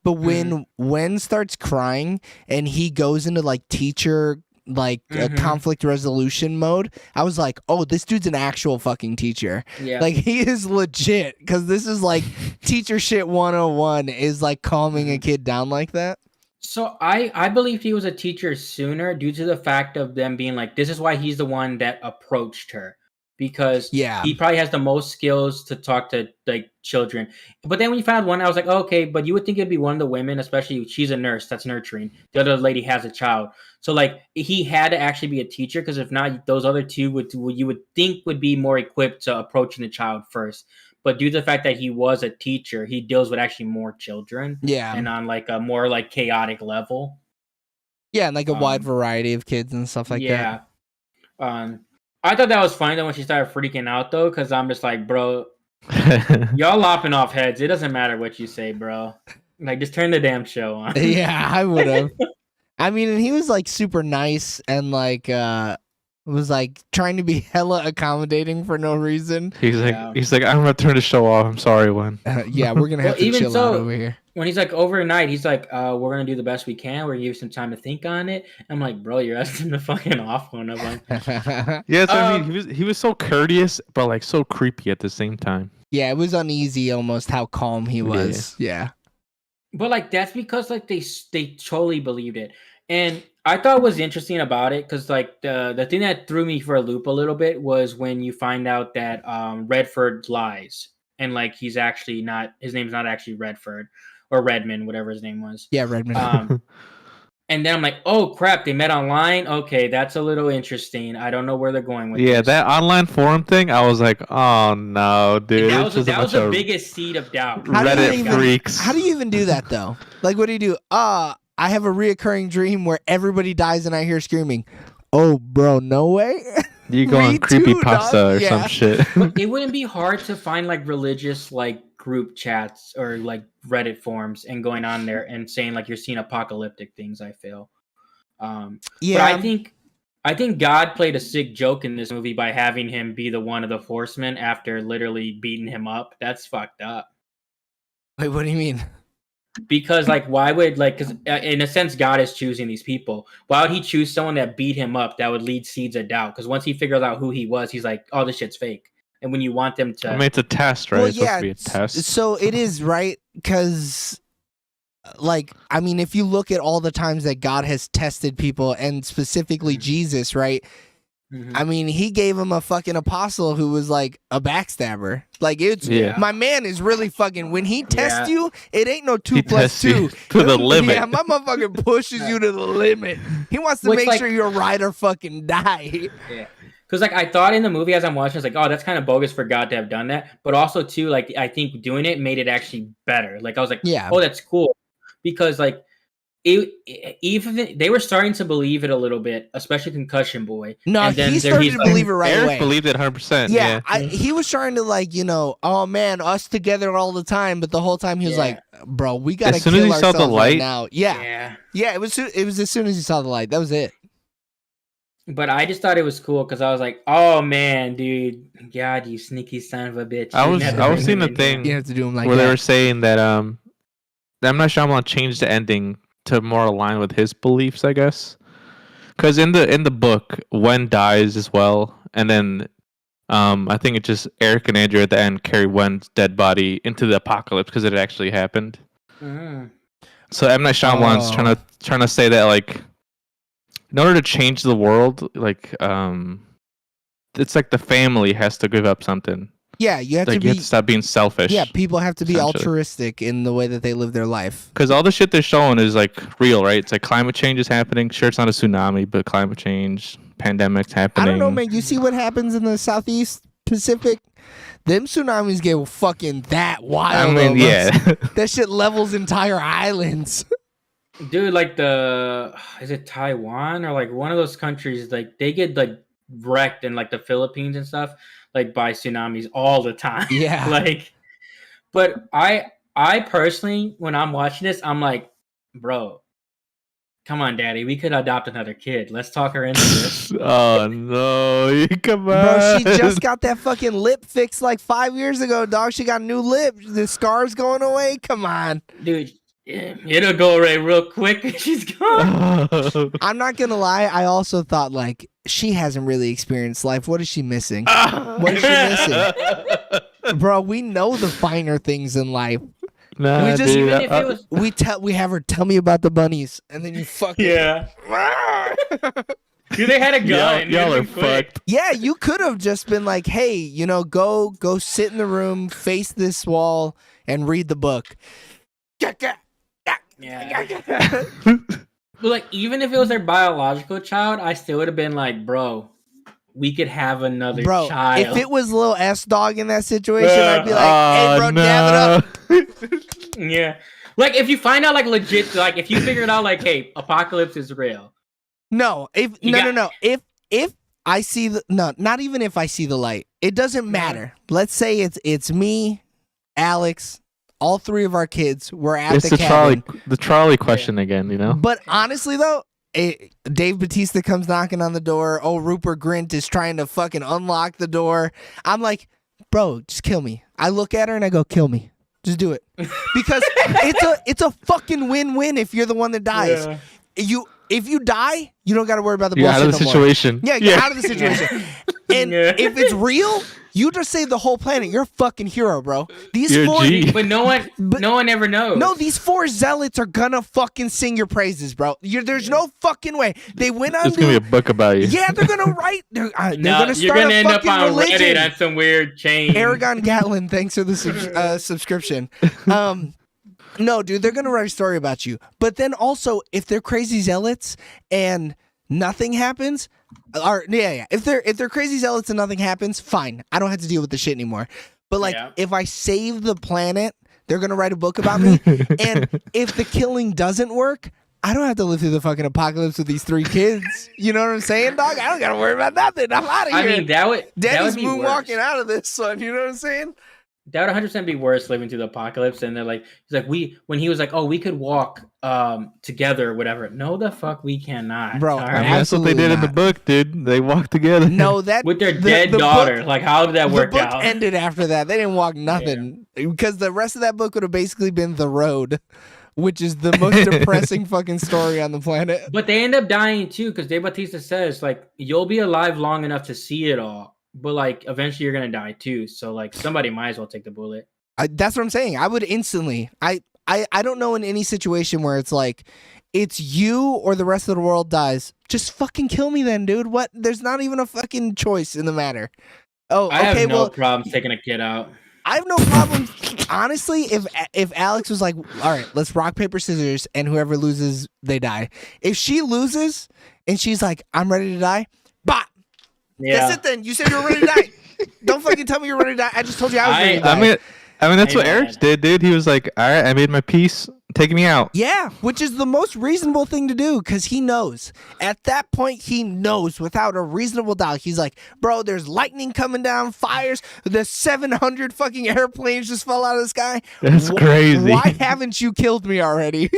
But when Wen starts crying and he goes into like teacher Mhm. conflict resolution mode, I was like, oh, this dude's an actual fucking teacher. Yeah. Like he is legit, because this is like teacher shit 101 is like calming a kid down like that. So I believed he was a teacher sooner due to the fact of them being like, this is why he's the one that approached her, because Yeah. he probably has the most skills to talk to like children. But then when you found one, I was like, oh, okay, but you would think it'd be one of the women, especially she's a nurse that's nurturing. The other lady has a child, so like he had to actually be a teacher, because if not, those other two you would think would be more equipped to approaching the child first. But due to the fact that he was a teacher, he deals with actually more children Yeah. and on like a more like chaotic level. Yeah, and like a wide Um, variety of kids and stuff like that. I thought that was funny though when she started freaking out though, because I'm just like, bro, y'all lopping off heads. It doesn't matter what you say, bro. Like, just turn the damn show on. Yeah, I would have. I mean, and he was like super nice and like was like trying to be hella accommodating for no reason. he's Yeah. like, I'm gonna turn the show off. I'm sorry, Wen. Yeah, we're gonna have Well, to even chill out so- over here. When he's like overnight, he's like, we're gonna do the best we can. We're gonna give you some time to think on it. I'm like, bro, you're asking the fucking off one of them. Yeah, that's what I Um, mean. He was so courteous, but like so creepy at the same time. Yeah, it was uneasy almost how calm he was. Yeah. But like that's because like they totally believed it, and I thought it was interesting about it because like the thing that threw me for a loop a little bit was when you find out that Redford lies, and like he's actually not, his name's not actually Redford or Redmond, whatever his name was. Yeah, Redmond. And then I'm like, oh crap, they met online. Okay, that's a little interesting. I don't know where they're going with Yeah, this. that online forum thing, I was like, oh no, dude. that it's was just a that was bunch the of biggest seed of doubt. How do you Reddit even- freaks. How do you even do that though? Like, what do you do? I have a reoccurring dream where everybody dies and I hear screaming. Oh, bro, no way. You go Me on too, creepypasta dog. or Yeah. some shit. It wouldn't be hard to find like religious like group chats or like Reddit forums and going on there and saying like you're seeing apocalyptic things. I feel, Yeah. but I think God played a sick joke in this movie by having him be the one of the horsemen after literally beating him up. That's fucked up. Wait, what do you mean? Because like, why would like? Because in a sense, God is choosing these people. Why would He choose someone that beat him up that would lead seeds of doubt? Because once he figures out who he was, he's like, "Oh, this shit's fake." And when you want them to, I mean, it's a test, right? Well, it's supposed yeah. to be a test. So it is, right? Because, like, I mean, if you look at all the times that God has tested people, and specifically Jesus, right? Mhm. I mean, he gave him a fucking apostle who was like a backstabber. Like, it's Yeah. my man is really fucking. When he tests Yeah. you, it ain't no 2 He plus tests you 2 to the limit. Yeah, my motherfucker pushes you to the limit. He wants to Which, make like- sure your rider fucking die. Because like I thought in the movie as I'm watching, I was like, oh, that's kind of bogus for God to have done that. But also too, like I think doing it made it actually better. Like I was like, Yeah. oh, that's cool. Because like even they were starting to believe it a little bit, especially Concussion Boy. No, And then he there started he's to like- believe it right Eric away. believed it 100%. Yeah, Yeah. he was trying to like, oh man, us together all the time, but the whole time he was Yeah. like, bro, we gotta As soon kill as he saw ourselves the right light- now. Yeah, yeah. it was as soon as he saw the light. That was it. But I just thought it was cool because I was like, oh man, dude, God, you sneaky son of a bitch. I You was never I was bring seeing him the in thing You have to do him like where they were that. saying that M Night Shyamalan changed the ending to more align with his beliefs, I guess. Because in the book, Wen dies as well, and then I think it's just Eric and Andrew at the end carry Wen's dead body into the apocalypse because it actually happened. Mm. So M Night Shyamalan's Oh. trying to say that like in order to change the world, like it's like the family has to give up something. Yeah, you have Like to you be. have to stop being selfish. Yeah, people have to be essentially. altruistic in the way that they live their life. Because all the shit they're showing is like real, right? It's like climate change is happening. Sure, it's not a tsunami, but climate change, pandemics happening. I don't know, man. You see what happens in the Southeast Pacific? Them tsunamis get fucking that wild. I mean, almost. yeah. That shit levels entire islands. Dude, like is it Taiwan or like one of those countries, like they get like wrecked in like the Philippines and stuff, like by tsunamis all the time. Yeah. Like, but I personally, when I'm watching this, I'm like, bro, come on, daddy, we could adopt another kid. Let's talk her into this. Oh no! Come on, Bro, she just got that fucking lip fixed like 5 years ago, dog. She got a new lip. The scar's going away. Come on. Dude, it'll go away real quick. She's gone. I'm not gonna lie. I also thought like she hasn't really experienced life. What is she missing? What is she missing? Bro, we know the finer things in life. Nah, We just- dude, Even if it was, We have her tell me about the bunnies, and then you fucking yeah. Dude, they had a gun. y'all are It'd been quick. fucked. Yeah, you could have just been like, hey, go sit in the room, face this wall, and read the book. Yeah. But like, even if it was their biological child, I still would have been like, bro, we could have another Bro, child. if it was little S dog in that situation, I'd be like, hey, bro, Oh, dab it up. Yeah. Like, if you find out, like, legit, like, if you figured out, like, hey, apocalypse is real. No, You no. got- If I see not even if I see the light, it doesn't matter. Let's say it's me, Alex, all three of our kids. We're at It's the the cabin. trolley question again. You know. But honestly, though, Dave Bautista comes knocking on the door. Oh, Rupert Grint is trying to fucking unlock the door. I'm like, bro, just kill me. I look at her and I go, kill me. Just do it. Because it's a fucking win-win if you're the one that dies. If you die, you don't got to worry about the You're bullshit out of the no more. situation. Yeah, get out of the situation. And Yeah. if it's real, you just save the whole planet. You're a fucking hero, bro. These You're a four, G. But no one ever knows. no, these four zealots are gonna fucking sing your praises, bro. There's no fucking way. They went on. There's gonna be a book about you. Yeah, they're gonna write. They're No, gonna you're start gonna a end up fucking on religion. Reddit on some weird chain. Aragon Gatlin, thanks for the subscription. No, dude, they're gonna write a story about you. But then also, if they're crazy zealots and nothing happens, if they're crazy zealots and nothing happens, fine. I don't have to deal with the shit anymore. But like, Yeah. if I save the planet, they're gonna write a book about me. And if the killing doesn't work, I don't have to live through the fucking apocalypse with these three kids. You know what I'm saying, dog? I don't gotta worry about nothing. I'm out of here. I mean, that would Daddy's be moonwalking worse. out of this, son. You know what I'm saying? That would 100% be worse living through the apocalypse. And they're like, he's like, when he was like, oh, we could walk together or whatever. No, the fuck, we cannot. Bro, All I right? mean, that's what they Absolutely did in the not. book, dude. They walked together. No, that With their the- dead the daughter. book- Like, how did that work the book out? ended after that. They didn't walk nothing because the rest of that book would have basically been The Road, which is the most depressing fucking story on the planet. But they end up dying too, because Dave Bautista says, like, you'll be alive long enough to see it all. But, like, eventually you're going to die too. So, like, somebody might as well take the bullet. That's what I'm saying. I would instantly. I don't know in any situation where it's like it's you or the rest of the world dies. Just fucking kill me then, dude. What? There's not even a fucking choice in the matter. Oh, I okay. have no Well, problem taking a kid out. I have no problem. Honestly, if Alex was like, all right, let's rock, paper, scissors, and whoever loses, they die. If she loses and she's like, I'm ready to die, bah, Yeah. That's it then. You said you were ready to die. Don't fucking tell me you're ready to die. I just told you I was ready to die. I mean, that's what Amen. Eric did, dude. He was like, "All right, I made my peace. Take me out." Yeah, which is the most reasonable thing to do because he knows. At that point, he knows without a reasonable doubt. He's like, bro, there's lightning coming down, fires. The 700 fucking airplanes just fell out of the sky. That's crazy. Why haven't you killed me already?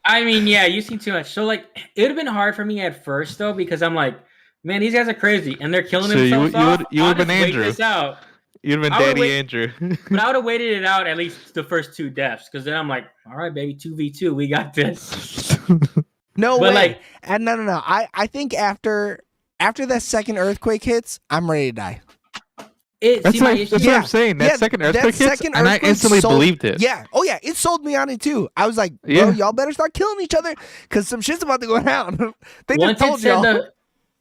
I mean, yeah, you see too much. So like, it would have been hard for me at first though because I'm like, man, these guys are crazy and they're killing So themselves off. you I'll would have just been wait Andrew. this out. You'd have been I would Daddy wait- Andrew. But I would have waited it out at least the first 2 deaths because then I'm like, all right, baby, 2v2, we got this. No But, way. like- And no. I think after that second earthquake hits, I'm ready to die. That's, my like, issue. that's what I'm saying. That second earthquake hits, and I earthquake instantly sold- believed it. Yeah. Oh yeah, it sold me on it too. I was like, bro, Yeah. y'all better start killing each other because some shit's about to go down. They just Once it told said y'all.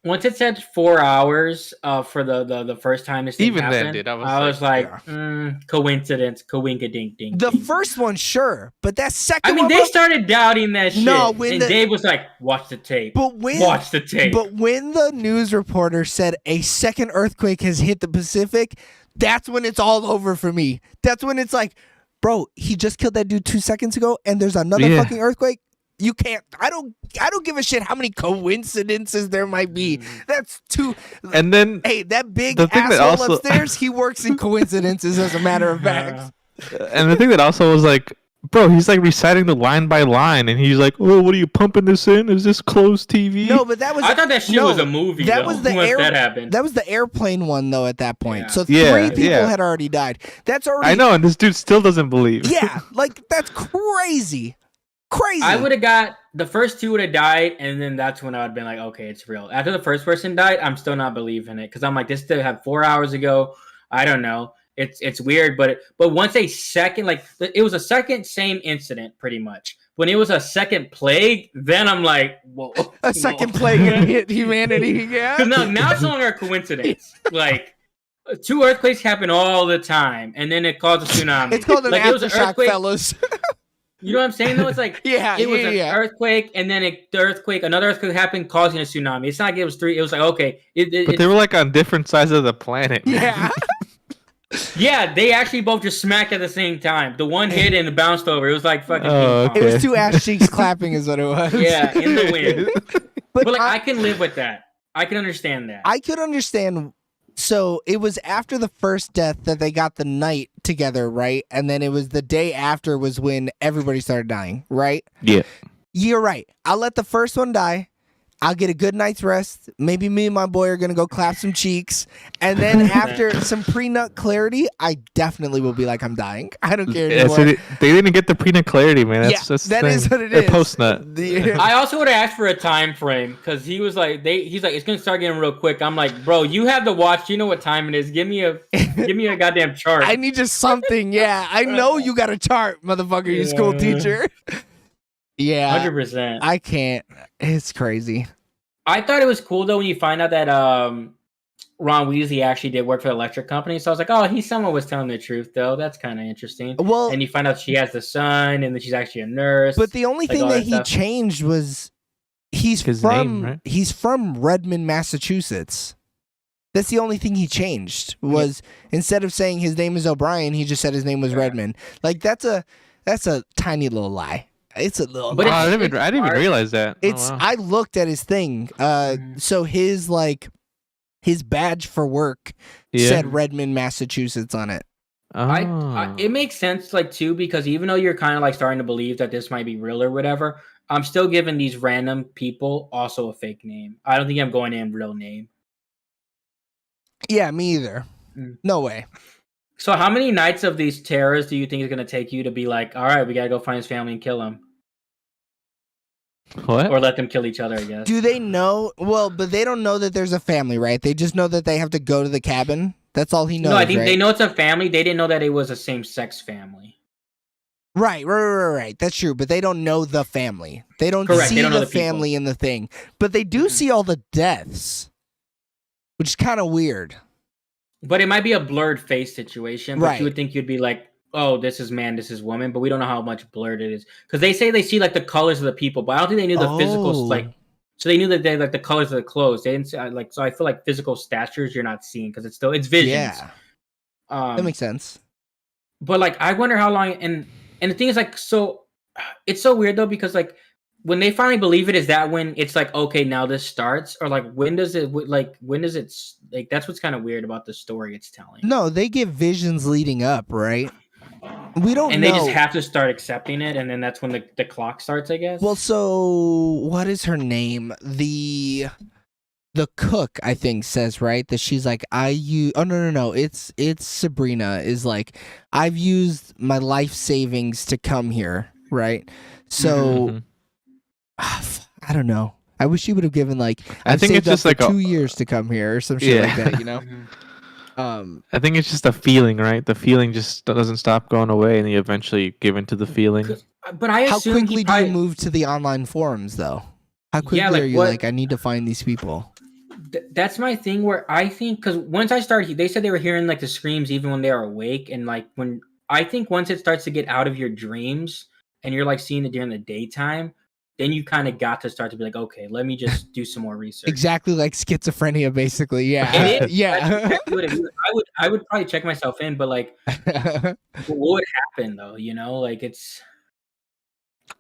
once it said 4 hours for the first time this thing Even then, happened, dude, I I was was like, yeah. Coincidence, coinkadink dink. The dink. first one, sure, but that second I mean, one, they bro- started doubting that shit. No, when and the- Dave was like, "Watch the tape. but when Watch the tape." But when the news reporter said a second earthquake has hit the Pacific, that's when it's all over for me. That's when it's like, bro, he just killed that dude 2 seconds ago, and there's another Yeah. fucking earthquake. You can't. I don't give a shit how many coincidences there might be. That's too. And then, Hey, that big The thing that asshole also- upstairs, he works in coincidences, as a matter of fact. and the thing that also was like, bro, he's like reciting the line by line, and he's like, "Oh, what are you pumping this in? Is this closed TV?" No, but that was. I thought that shit no, was a movie. That though, was the once air. that happened. That was the airplane one, though. At that point, Yeah. so Yeah, 3 people yeah. had already died. That's already. I know, and this dude still doesn't believe. Yeah, like that's crazy. Crazy. I would have got the first 2 would have died, and then that's when I would have been like, okay, it's real. After the first person died, I'm still not believing it because I'm like, this did have 4 hours ago. I don't know. It's weird, but once a second, like it was a second same incident pretty much. When it was a second plague, then I'm like, whoa, a second plague had hit humanity. Yeah. Because now it's no longer a coincidence. Like 2 earthquakes happen all the time, and then it causes a tsunami. It's called an like, it was an aftershock, earthquake. fellas. You know what I'm saying? Though it's like Yeah, it was yeah, an yeah. earthquake, and then another earthquake happened, causing a tsunami. It's not like it was 3. It was like okay, But they were like on different sides of the planet. Yeah. yeah, they actually both just smacked at the same time. The one hit and it bounced over. It was like fucking. Oh, ping pong. It was 2 ass cheeks clapping, is what it was. Yeah, in the wind. but But like I can live with that. I can understand that. I could understand. So it was after the first death that they got the night together, right? And then it was the day after was when everybody started dying, right? Yeah. You're right. I'll let the first one die. I'll get a good night's rest. Maybe me and my boy are gonna go clap some cheeks, and then after some pre-nut clarity, I definitely will be like, I'm dying. I don't care Yeah, anymore. so they didn't get the pre-nut clarity, man. That's, Yeah, that's the that is thing. what it They're is. post-nut. I also would have asked for a time frame because he was like, he's like, it's gonna start getting real quick. I'm like, bro, you have the watch. You know what time it is. Give me a goddamn chart. I need just something. Yeah, I know you got a chart, motherfucker. You school Yeah. teacher. Yeah, 100%. I can't. It's crazy. I thought it was cool though when you find out that Ron Weasley actually did work for the electric company. So I was like, oh, someone was telling the truth though. That's kind of interesting. Well, And you find out she has the son, and that she's actually a nurse. but the only like thing all that that he stuff. changed was he's His from name, right? he's from Redmond, Massachusetts. That's the only thing he changed was instead of saying his name is O'Brien, he just said his name was Yeah. Redmond. Like that's a tiny little lie. It's a little. But Oh, lie. I didn't it's even hard. realize that. It's Oh, wow. I looked at his thing. So his his badge for work Yeah. said Redmond, Massachusetts on it. Oh. It makes sense like too because even though you're kind of like starting to believe that this might be real or whatever, I'm still giving these random people also a fake name. I don't think I'm going in real name. Yeah, me either. Mm. No way. So how many nights of these terrors do you think is going to take you to be like, all right, we got to go find his family and kill him, What? or let them kill each other? I guess. Do they know? Well, but they don't know that there's a family, right? They just know that they have to go to the cabin. That's all he knows. No, I think right? they know it's a family. They didn't know that it was a same-sex family. Right. That's true, but they don't know the family. They don't Correct, see they don't know the the people. family in the thing, but they do Mhm. see all the deaths, which is kind of weird. But it might be a blurred face situation. But Right. you would think you'd be like, oh, this is man, this is woman. But we don't know how much blurred it is because they say they see like the colors of the people, but I don't think they knew the physical Oh. like So they knew that they like the colors of the clothes. They didn't like. So I feel like physical statures you're not seeing because it's visions. Yeah, Um, that makes sense. but like I wonder how long. And the thing is like so, it's so weird though because like when they finally believe it, is that when it's like okay now this starts or like when does it like that's what's kind of weird about the story it's telling. No, they get visions leading up, right? We don't And know. they just have to start accepting it, and then that's when the clock starts, I guess. Well, so what is her name? The cook, I think, says right that she's like no, it's Sabrina is like I've used my life savings to come here, right? So Mhm. I don't know. I wish she would have given like I I've think saved it's just up like for a- 2 years to come here or some shit like Yeah. that, you know. Mhm. I think it's just a feeling, right? The feeling just doesn't stop going away, and you eventually give into the feeling. But I How assume quickly he do probably, you move to the online forums though? How quickly Yeah, like are you what- like I need to find these people? That's my thing. Where I think because once I started, they said they were hearing like the screams even when they are awake, and like when I think once it starts to get out of your dreams and you're like seeing it during the daytime, then you kind of got to start to be like, okay, let me just do some more research. Exactly like schizophrenia, basically. Yeah. It is. Yeah. That's exactly what it is. I would probably check myself in, but like, what would happen though? You know, like it's.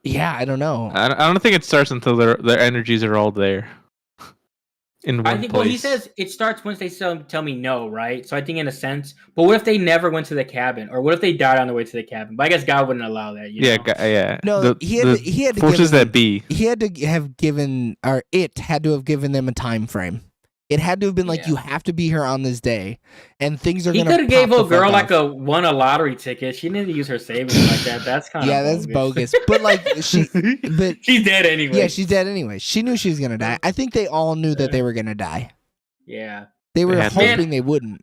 Yeah, I don't know. I don't think it starts until their energies are all there. In one I think. place. Well, he says it starts once they tell me no, right? So I think in a sense. But what if they never went to the cabin, or what if they died on the way to the cabin? But I guess God wouldn't allow that. You Yeah, know? yeah. No, he had to forces give him- that be. He had to have given, or it had to have given them a time frame. It had to have been like, Yeah. you have to be here on this day, and things are He gonna. could have gave pop a the fuck girl off. like won a lottery ticket. She didn't use her savings like that. That's kind of Yeah, that's bogus. But like she, but She's dead anyway. yeah, she's dead anyway. She knew she was gonna die. I think they all knew that they were gonna die. Yeah. They were They had to. hoping they wouldn't.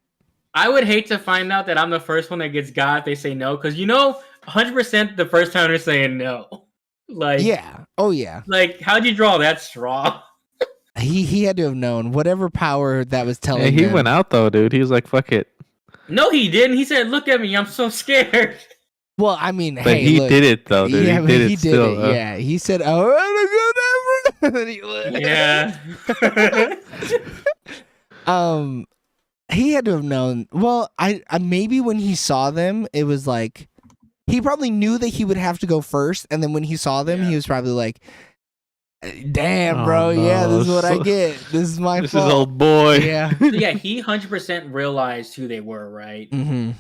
I would hate to find out that I'm the first one that gets God if they say no, because 100% the first time they're saying no. Like Yeah. Oh yeah. Like how'd you draw that straw? He had to have known whatever power that was telling Yeah, he them. went out though, dude. He was like, "Fuck it," No, he didn't. He said, "Look at me, I'm so scared." Well, I mean, but hey, he look, did it though, dude. Yeah, he did he it did still. it. though. Yeah, he said, "I want to go to Everett." Yeah. He had to have known. Well, I maybe when he saw them, it was like he probably knew that he would have to go first, and then when he saw them, Yeah. he was probably like, "Damn, Oh, bro, yeah, no, this is what I so- get. This is my This fault." is old boy. Yeah. So yeah, he 100% realized who they were, right? hmm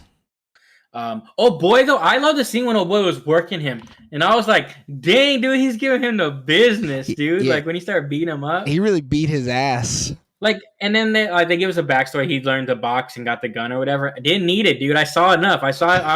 Oh boy, though, I love the scene when old boy was working him, and I was like, "Dang, dude, he's giving him the business, dude." Yeah. Like when he started beating him up, He really beat his ass. like, and then they give us a backstory. He learned to box and got the gun or whatever. I didn't need it, dude. I saw enough. I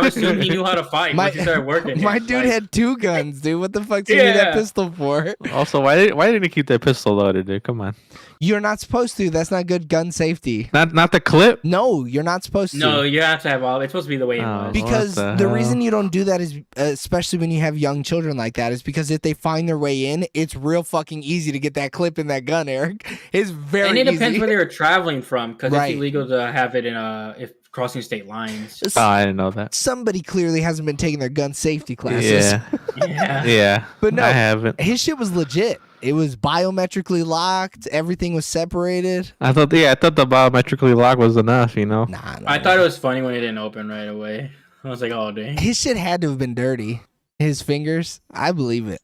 assumed he knew how to fight My- once he started working. My him. dude Like, had 2 guns, dude. What the fuck did you need that Yeah. pistol for? Also, why didn't he keep that pistol loaded, dude? Come on, You're not supposed to. That's not good gun safety. not the clip. No, you're not supposed to. No, you have to have all. It's supposed to be the way it Oh, was. Because What the the reason hell? you don't do that is, especially when you have young children like that, is because if they find their way in, it's real fucking easy to get that clip in that gun, Eric. It's very And it depends easy. where they were traveling from, because Right. it's illegal to have it in if crossing state lines. Oh, I didn't know that. Somebody clearly hasn't been taking their gun safety classes. Yeah, Yeah. yeah. But no, I haven't. his shit was legit. It was biometrically locked. Everything was separated. I thought the biometrically lock was enough. Nah, I thought it was funny when it didn't open right away. I was like, "Oh dang!" his shit had to have been dirty. His fingers, I believe it.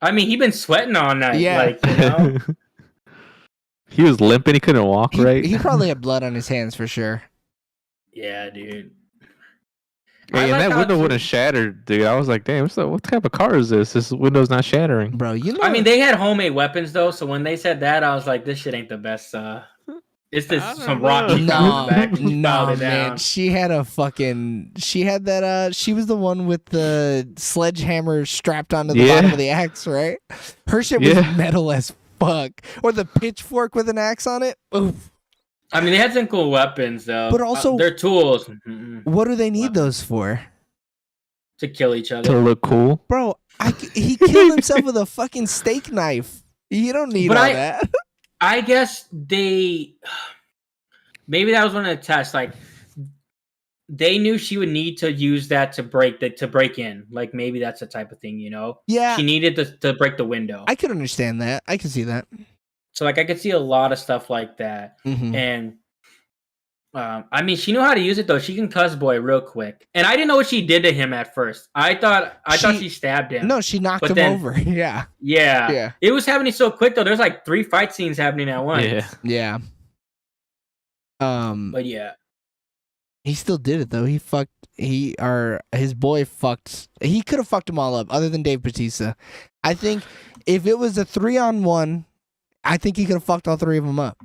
I mean, he been sweating all night. Yeah. Like, you know? He was limping. He couldn't walk right. He probably had blood on his hands for sure. Yeah, dude. Hey, I and like that how window it's- would have shattered, dude. I was like, damn, what type of car is this? This window's not shattering. Bro, you know. I mean, they had homemade weapons though, so when they said that, I was like, "This shit ain't the best." It's this I don't some know. Rocky no, back. no, Filed it man. down. She had that. She was the one with the sledgehammer strapped onto the Yeah. bottom of the axe, right? Her shit was Yeah. metal as fuck. Or the pitchfork with an axe on it. Oof. I mean, they had some cool weapons though. But also- they're tools What do they need Weapons. those for? to kill each To other. look cool. Bro, he killed himself with a fucking steak knife. You don't need But all I- that. I guess maybe that was one of the tests. Like they knew she would need to use that to break in. Like maybe that's the type of thing, you know? Yeah. She needed to break the window. I could understand that. I could see that. So like I could see a lot of stuff like that. Mhm. And I mean, she knew how to use it though. She can cuss boy real quick. And I didn't know what she did to him at first. I thought she stabbed him. No, she knocked But him then- over. Yeah. Yeah. It was happening so quick though. There's like 3 fight scenes happening at once. Yeah. Yeah. But yeah. He still did it though. His boy fucked. He could have fucked them all up, other than Dave Bautista. I think if it was a 3-on-1, I think he could have fucked all 3 of them up.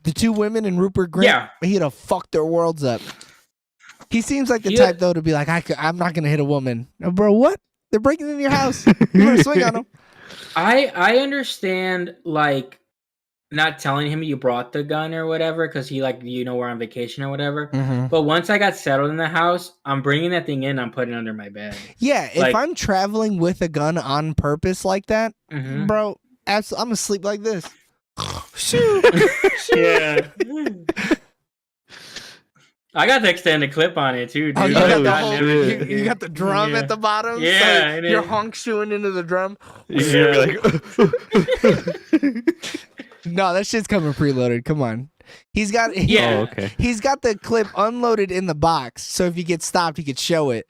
The 2 women and Rupert Grint, Yeah. he'd have fucked their worlds up. He seems like the type though to be like, I'm not gonna hit a woman, bro. What? They're breaking into your house. You better swing on them. I understand like not telling him you brought the gun or whatever because he like we're on vacation or whatever. Mm-hmm. But once I got settled in the house, I'm bringing that thing in. I'm putting it under my bed. Yeah, if Like- I'm traveling with a gun on purpose like that, Mhm. bro, I'm gonna sleep like this. Shoot. Yeah. I got the extended clip on it too, dude. Oh, you Oh, got the whole, shit. you got the drum Yeah. at the bottom. Yeah, so and you're it- honk shoeing into the drum. You're gonna be like, No, that shit's coming preloaded. Come on. He's got Yeah. oh, okay. he's got the clip unloaded in the box, so if you get stopped, he could show it.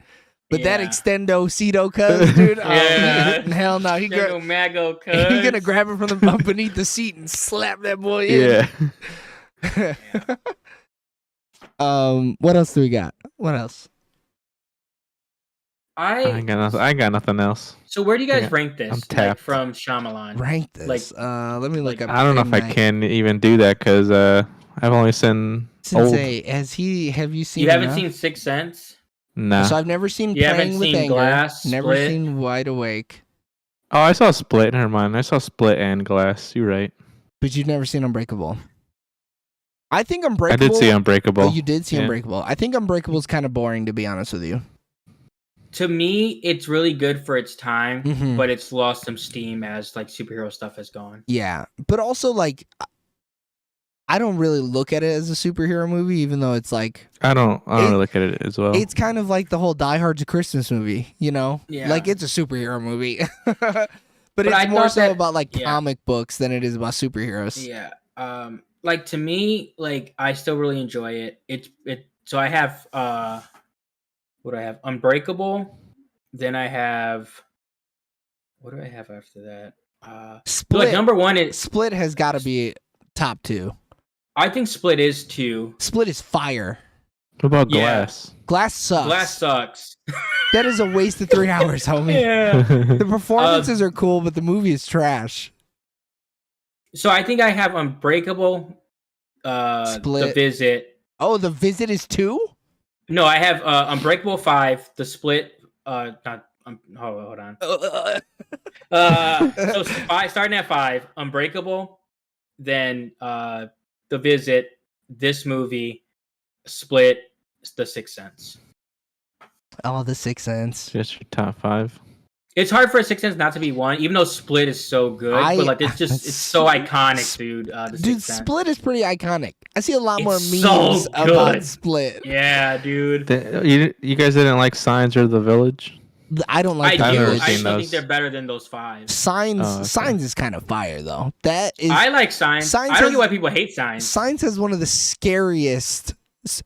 But that Yeah. extendo Cedo cuz, dude, oh, Yeah. hell no. He There go Mago, cuz. he's gonna grab it from the beneath the seat and slap that boy in. Yeah. What else do we got? What else? I ain't got nothing else. So where do you guys Yeah, rank this? I'm Like, tapped. from Shyamalan. Rank this. Like- Let me look like- up. I don't know if I M. Night. can even do that because I've only seen old. Sensei, have you seen You haven't enough? seen Sixth Sense? Nah. So I've never seen You haven't Playing with seen Anger. Glass, Never Split? seen Wide Awake. Oh, I saw Split. Never mind. I saw Split and Glass. You're right. But you've never seen Unbreakable. I think I Unbreakable. did see Unbreakable. Oh, you did see Yeah. Unbreakable. I think Unbreakable is kind of boring, to be honest with you. To me, it's really good for its time, Mhm. but it's lost some steam as like superhero stuff has gone. Yeah, but also like, I don't really look at it as a superhero movie, even though it's like I don't It- really look at it as well. it's kind of like the whole Die Hard's a Christmas movie, you know? Yeah. Like it's a superhero movie, but But it's I more thought so that- about like yeah. comic books than it is about superheroes. Yeah. Like to me, like I still really enjoy it. So I have what do I have? Unbreakable. Then I have what do I have after that? So Split. like number one is Split has got to be top 2. I think Split is 2. Split is fire. What about Yeah. Glass? Glass sucks. Glass sucks. That is a waste of 3 hours, homie. Yeah. The performances are cool, but the movie is trash. So I think I have Unbreakable, Split. The Visit. Oh, The Visit is 2? No, I have Unbreakable 5, The Split. Not hold on. So starting at 5, Unbreakable, then The Visit, this movie, Split, The Sixth Sense. Oh, The Sixth Sense. Just your top 5. It's hard for a Sixth Sense not to be one, even though Split is so good. But like it's so iconic, dude. The Dude, Sixth Sense. Split is pretty iconic. I see a lot more It's memes so about good. Split. Yeah, dude. You guys didn't like Signs or The Village? I don't like I The do. never Village. I seen still those. think they're better than those 5. Signs, Oh, okay. Signs is kind of fire though. That is I like Signs. Signs I don't has- get why people hate Signs. Signs has one of the scariest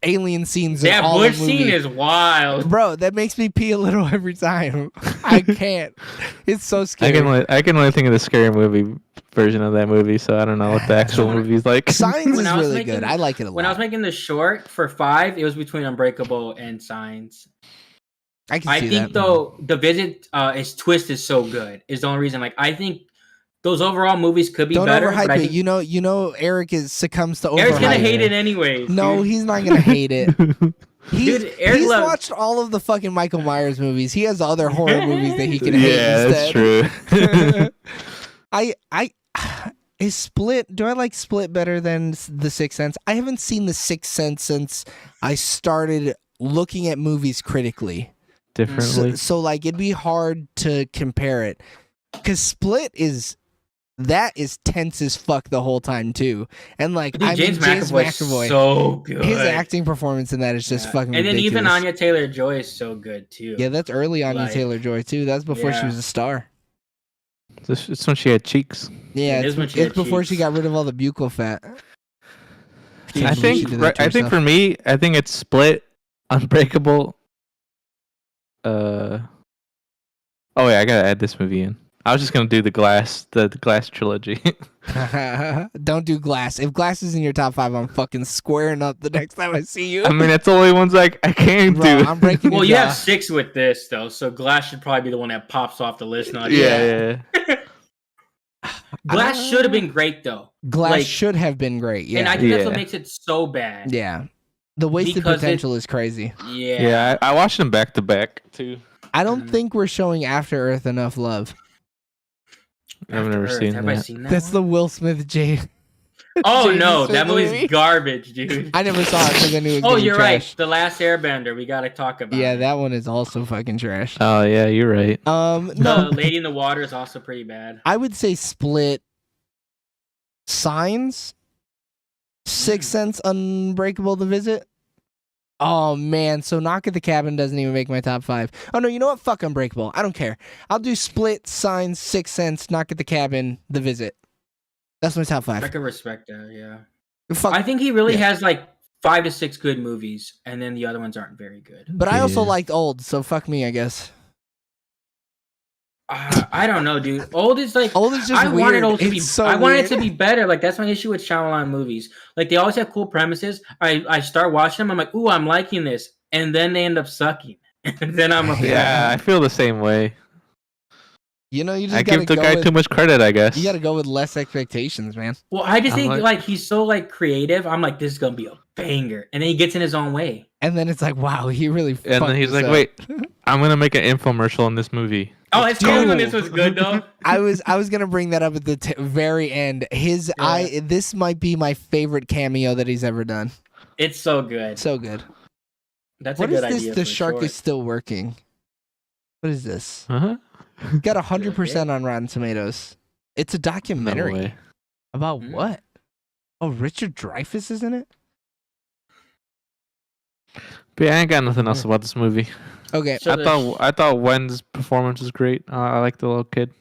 alien scenes in That all bush the movie. scene is wild. Bro, that makes me pee a little every time. I can't. It's so I scary. can only think of the scary movie version of that movie, so I don't know what the actual movie's like. Signs When is I was really making- good. I like it a lot. When I was making the short for 5, it was between Unbreakable and Signs. I can I see think that. though the Visit, his twist is so good. Is the only reason. Like I think those overall movies could be Don't better. overhype But I it. think You know, Eric succumbs to overhype. Eric's gonna hate it anyways. No, dude. he's not gonna hate it. He's, Dude, Eric he's loves- watched all of the fucking Michael Myers movies. He has other horror movies that he can hate Yeah, that's instead. true. I is Split. Do I like Split better than The Sixth Sense? I haven't seen The Sixth Sense since I started looking at movies critically. Differently. So like it'd be hard to compare it because Split is that is tense as fuck the whole time too. And like, Dude, I mean, James McAvoy, so good. his acting performance in that is just fucking And then ridiculous. even Anya Taylor-Joy is so good too. Yeah, that's early Anya Like, Taylor-Joy too. That's before she yeah. was a star. It's when she had cheeks. Yeah, It is when she had it's before she cheeks. got rid of all the buccal fat. Dude, I she think did that to I think herself. for me, I think it's Split, Unbreakable. Oh yeah, I gotta add this movie in. I was just gonna do the Glass trilogy. Don't do Glass. If Glass is in your top 5, I'm fucking squaring up the next time I see you. I mean, that's the only ones I can't Bro, do. I'm breaking Well, your you jaw. have 6 with this though, so Glass should probably be the one that pops off the list. Not yeah. Glass should have been great though, Glass like- should have been great. Yeah. and I think that's Yeah. what makes it so bad. Yeah. The wasted Because it- potential is crazy. Yeah. Yeah, I watched them back to back too. I don't Mhm. think we're showing After Earth enough love. I've After never Earth, seen have I that. seen that? That's one? the Will Smith J. Oh Jaden no, Smith that movie's movie. garbage, dude. I never saw it because I knew it was Oh, gonna be you're trash. right. The Last Airbender. We gotta talk about. Yeah, it. that one is also fucking trash. Oh yeah, you're right. No, The Lady in the Water is also pretty bad. I would say Split, Signs, Sixth Sense, Unbreakable, The Visit. Oh man, so Knock at the Cabin doesn't even make my top 5. Oh no, you know what? Fuck Unbreakable. I don't care. I'll do Split, Signs, Sixth Sense, Knock at the Cabin, The Visit. That's my top I 5. can respect that. Yeah. Fuck. I think he really Yeah. has like 5 to 6 good movies, and then the other ones aren't very good. But I also Yeah. liked Old, so fuck me, I guess. I don't know, dude. Old is like. Old is just I weird. wanted Old to It's be. so I wanted weird. it to be better. Like that's my issue with Shyamalan movies. Like they always have cool premises. I start watching them. I'm like, ooh, I'm liking this, and then they end up sucking. And then I'm like, Yeah, I feel the same way. You know, you just I gotta give the go guy with, too much credit, I guess. you gotta go with less expectations, man. Well, I just I'm think like- like he's so like creative. I'm like, this is gonna be a banger, and then he gets in his own way. And then it's like, wow, he really. And fucked then he's this like, up. "Wait, I'm gonna make an infomercial in this movie." Oh, his Dude. comedy on this was good though. I was gonna bring that up at the very end. This might be my favorite cameo that he's ever done. It's so good. So good. That's What a is good this? idea. The for shark short. is still working. What is this? Uh-huh. Got 100% on Rotten Tomatoes. It's a No documentary way. about Mm. what? Oh, Richard Dreyfuss is in it. But yeah, I ain't got nothing else about this movie. Okay, So I thought Wen's performance was great. I like the little kid.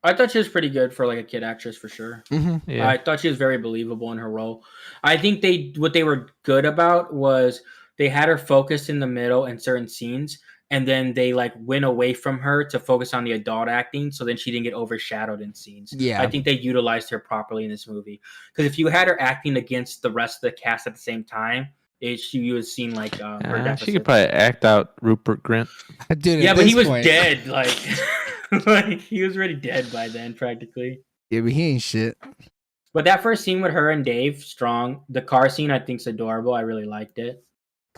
I thought she was pretty good for like a kid actress for sure. Yeah. I thought she was very believable in her role. I think what they were good about was they had her focused in the middle in certain scenes, and then they like went away from her to focus on the adult acting, so then she didn't get overshadowed in scenes. Yeah. I think they utilized her properly in this movie, because if you had her acting against the rest of the cast at the same time, you would have seen like her She deficit. could probably act out Rupert Grint. dude. Yeah, at but he this was point- dead. Like, like he was already dead by then, practically. Yeah, but he ain't shit. But that first scene with her and Dave, strong. The car scene, I think's adorable. I really liked it.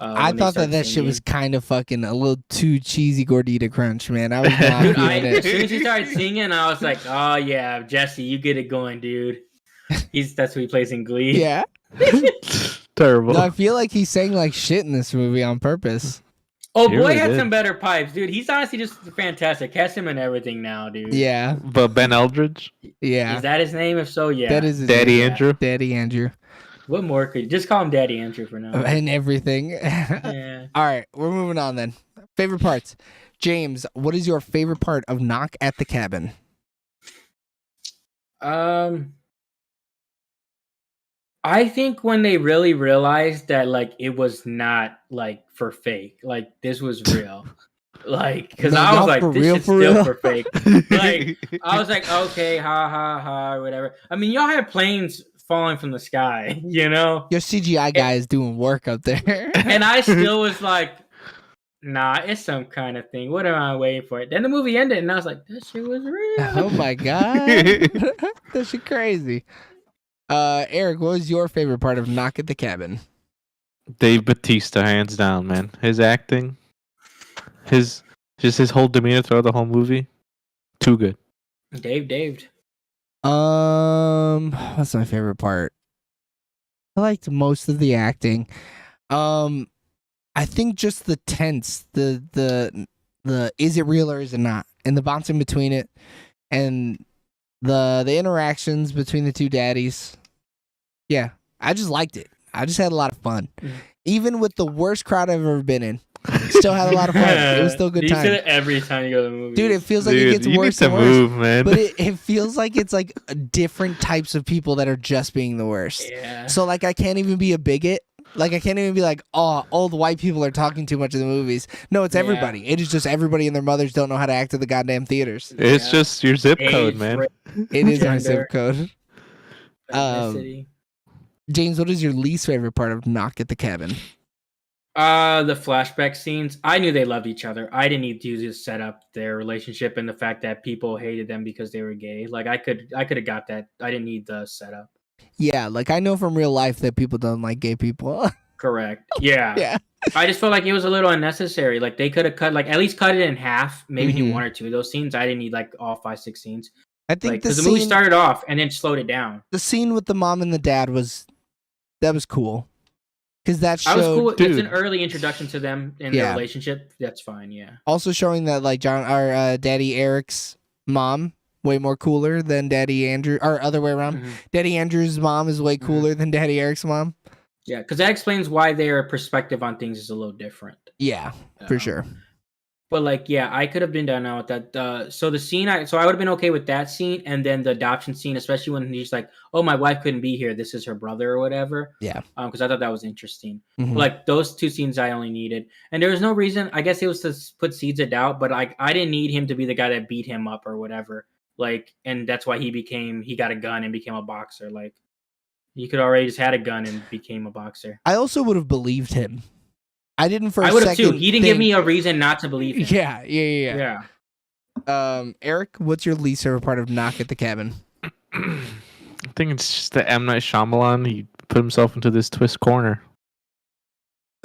I when they thought start that shit was singing. kind of fucking a little too cheesy Gordita Crunch, man. I was not Dude, feeling as it. soon as she started singing, I was like, "Oh yeah, Jesse, you get it going, dude." That's who he plays in Glee. Yeah. Terrible. No, I feel like he sang like shit in this movie on purpose. Oh He boy, really had did. some better pipes, dude. He's honestly just fantastic. Cast him in everything now, dude. Yeah. But Ben Eldridge, Yeah. Is that his name? If so, yeah. That is his Daddy name. Andrew. Daddy Andrew. What more could you just call him Daddy Andrew for now? And everything. Yeah. All right, we're moving on then. Favorite parts. James, what is your favorite part of Knock at the Cabin? I think when they really realized that like it was not like for fake, like this was real. Like, because No, I was y'all like, for this real, is for still real? for fake. Like, I was like, okay, ha ha ha, or whatever. I mean, y'all had planes falling from the sky, you know? Your CGI guy is doing work up there. And I still was like, nah, it's some kind of thing. What am I waiting for? Then the movie ended, and I was like, that shit was real. Oh my god. That shit crazy. Eric, what was your favorite part of Knock at the Cabin? Dave Bautista, hands down, man. His acting, his whole demeanor throughout the whole movie, too good. Dave. What's my favorite part? I liked most of the acting. I think just the tense, the is it real or is it not, and the bouncing between it, and The interactions between the two daddies. Yeah, I just liked it. I just had a lot of fun. Mhm. Even with the worst crowd I've ever been in, still had a lot of fun. It was still a good You say time. that every time you go to the movies. Dude, it feels like it Dude, gets you need worse to and worse. move, man. But it feels like it's like different types of people that are just being the worst. Yeah. So like I can't even be a bigot. Like I can't even be like, oh, old white people are talking too much in the movies. No, it's Yeah. everybody. It is just everybody and their mothers don't know how to act at the goddamn theaters. It's Yeah. just your zip code, Age, man. race, It is my Gender. zip code. ethnicity. James, what is your least favorite part of Knock at the Cabin? The flashback scenes. I knew they loved each other. I didn't need to just set up their relationship and the fact that people hated them because they were gay. Like I could have got that. I didn't need the setup. Yeah, like I know from real life that people don't like gay people. Correct. Yeah. Yeah. I just felt like it was a little unnecessary. Like they could have cut, like at least cut it in half, maybe do Mhm. one or two of those scenes. I didn't need like all 5-6 scenes. I think Like the because the movie scene, started off and then slowed it down. the scene with the mom and the dad was cool. Because that I was showed cool. It's Dude. an early introduction to them in Yeah. their relationship. That's fine. Yeah. also showing that like our daddy Eric's mom way more cooler than daddy Andrew, or other way around. Mhm. Daddy Andrew's mom is way Mhm. cooler than daddy Eric's mom. Yeah, because that explains why their perspective on things is a little different. Yeah, for Um, sure. But like, yeah, I could have been down now with that. So the scene, I would have been okay with that scene, and then the adoption scene, especially when he's like, "Oh, my wife couldn't be here. This is her brother or whatever." Yeah. Because I thought that was interesting. Mhm. Like those two scenes, I only needed, and there was no reason. I guess it was to put seeds of doubt, but like I didn't need him to be the guy that beat him up or whatever. Like, and that's why he got a gun and became a boxer. Like, he could already just had a gun and became a boxer. I also would have believed him. I didn't for a I would have second. too. He didn't give think- me a reason not to believe him. Yeah. Eric, what's your least favorite part of Knock at the Cabin? I think it's just that M. Night Shyamalan, he put himself into this twist corner.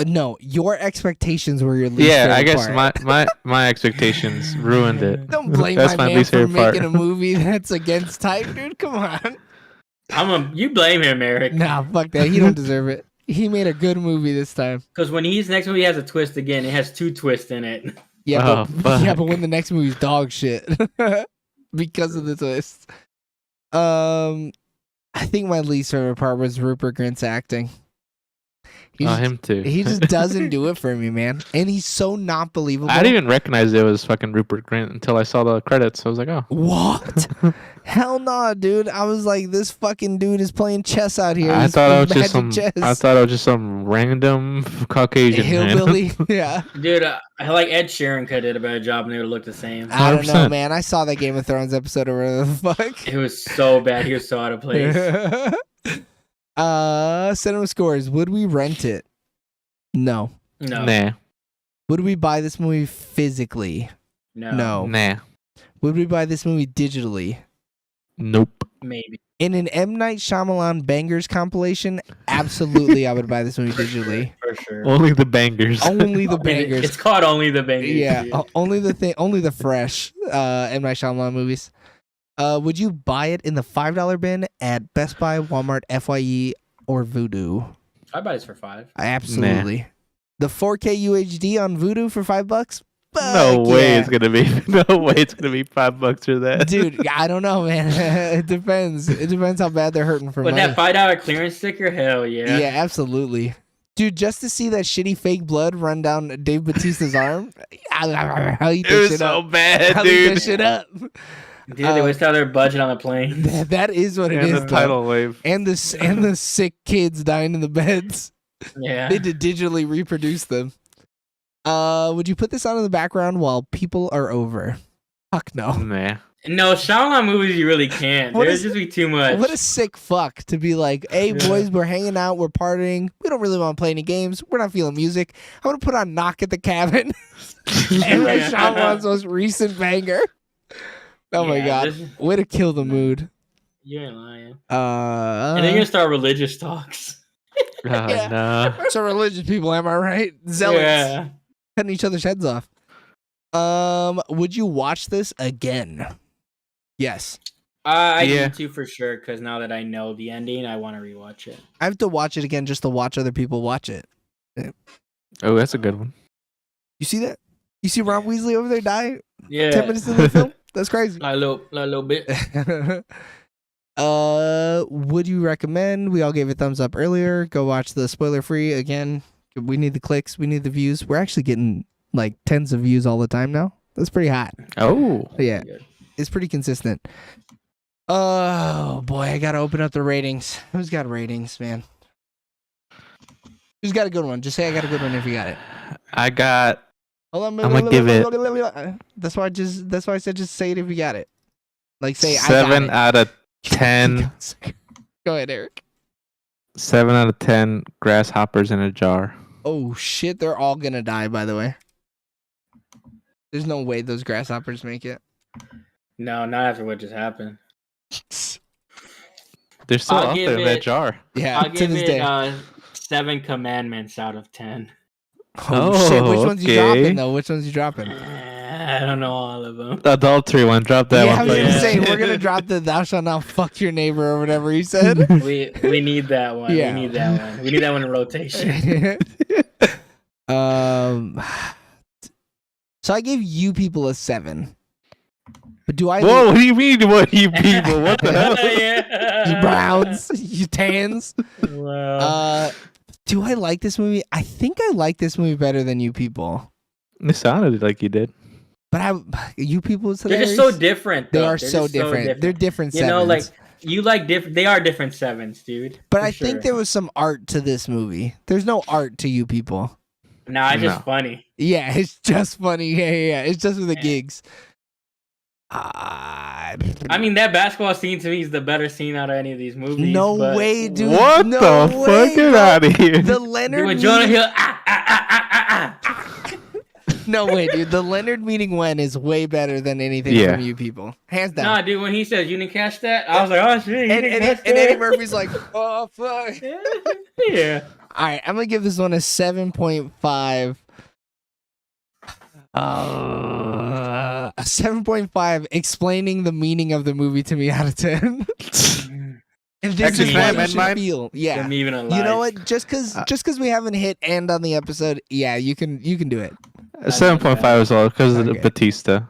No, your expectations were your least Yeah, favorite I guess part. my expectations ruined it. Don't blame That's my my man least for favorite part. making a movie that's against type, dude. Come on. You blame him, Eric. Nah, fuck that. He don't deserve it. He made a good movie this time. Because when his next movie has a twist again, it has 2 twists in it. Yeah, Oh, but, yeah, fuck. but when the next movie's dog shit because of the twist. I think my least favorite part was Rupert Grint's acting. He just, Him too. he just doesn't do it for me, man. And he's so not believable. I didn't even recognize it was fucking Rupert Grint until I saw the credits. I was like, oh. What? Hell no, dude. I was like, this fucking dude is playing chess out here. I He's thought it was playing just some. magic chess. I thought it was just some random Caucasian man. hillbilly. Yeah. Dude, I like Ed Sheeran could have did a better job and they would look the same. I don't know, 100%. man. I saw that Game of Thrones episode or whatever the fuck. It was so bad. He was so out of place. Cinema scores. Would we rent it? No. No. Nah, Would we buy this movie physically? No. nah, Would we buy this movie digitally? nope. Maybe. In an M. Night Shyamalan bangers compilation, absolutely I would buy this movie digitally. For sure. Only the bangers. Only the bangers. It's called Only the Bangers. Yeah, dude. only the fresh M. Night Shyamalan movies. Would you buy it in the $5 bin at Best Buy, Walmart, FYE, or Vudu? I buy this for 5. Absolutely. The 4K UHD on Vudu for $5? No Fuck way yeah. it's gonna be. No way it's gonna be $5 for that, Dude, I don't know, man. It depends. It depends how bad they're hurting for But money. that $5 clearance sticker, hell yeah. Yeah, absolutely. Dude, just to see that shitty fake blood run down Dave Bautista's arm, I'll eat It that was shit so up. bad, I'll eat that dude. shit up. Dude, they wasted all their budget on the plane. That is what it And is. the though. tidal wave. And the sick kids dying in the beds. Yeah. They did digitally reproduce them. Would you put this on in the background while people are over? Fuck no. Nah. No, Shyamalan movies you really can't. What There's is- just be too much. What a sick fuck to be like, hey Yeah. boys, we're hanging out, we're partying, we don't really want to play any games, we're not feeling music. I'm gonna put on Knock at the Cabin. And Night Yeah. Shyamalan's most recent banger. Oh my Yeah, god. this- Way to kill the mood. You ain't lying. Uh, And then you're gonna start religious talks. Ah, Yeah. nah. so religious people, am I right? Zealots Yeah. cutting each other's heads off. Would you watch this again? Yes. I Yeah. need to for sure, because now that I know the ending, I want to rewatch it. I have to watch it again just to watch other people watch it. Oh, that's a good one. You see that? You see Ron Weasley over there die Yeah. 10 minutes into the film? That's crazy. Like a little bit. Would you recommend? We all gave a thumbs up earlier. Go watch the spoiler free again. We need the clicks. We need the views. We're actually getting like tens of views all the time now. That's pretty hot. Oh, Yeah, Good. it's pretty consistent. Oh boy, I gotta open up the ratings. Who's got ratings, man? Who's got a good one? Just say I got a good one if you got it. I got. Hold on, I'm gonna give it. That's why I said just say it if you got it. Like say 7 I got out of 10. it. Go ahead, Eric. 7 out of 10 grasshoppers in a jar. Oh shit, they're all gonna die. By the way, there's no way those grasshoppers make it. No, not after what just happened. They're still I'll out give there in that it- jar. Yeah, I'll to give this it day. 7 commandments out of 10. Oh shit, which Oh, ones you okay. dropping though? Which ones you dropping? I don't know all of them. The adultery one. Drop that Yeah, I one. was gonna Yeah. say we're gonna drop the "Thou shalt not fuck your neighbor" or whatever he said. We need that one. Yeah. We need that one. We need that one in rotation. So I gave you people a 7. But do I Whoa, what do you mean? What you people? What the hell? you browns, you tans? Wow. Do I like this movie? I think I like this movie better than you people. It sounded like you did. But you people is They're just hilarious. so different. They though. are They're so just different. They're different You sevens. know, like you like different. They are different 7s, dude. but for I think sure. there was some art to this movie. There's no art to you people. Nah, it's just No. funny. Yeah, it's just funny. Yeah. It's just for the gigs. I mean, that basketball scene to me is the better scene out of any of these movies. no but- way, dude. What no the way, fuck? Get bro. out of here. The Dude, Leonard when Jonah meeting- Hill, ah. No way, dude. The Leonard meeting when is way better than anything Yeah. from you people. Hands down. Nah, dude, when he says you didn't catch that, I was like, oh shit, you and, didn't and, catch and that. Eddie Murphy's like, oh fuck. Yeah. All right, I'm gonna give this one a 7.5. A 7.5 explaining the meaning of the movie to me out of 10. And this Actually, is can I what you amend should mine? feel. Yeah. I'm even alive. You know what? Just cause we haven't hit end on the episode, yeah, you can do it. 7.5 as well because of Okay. Batista.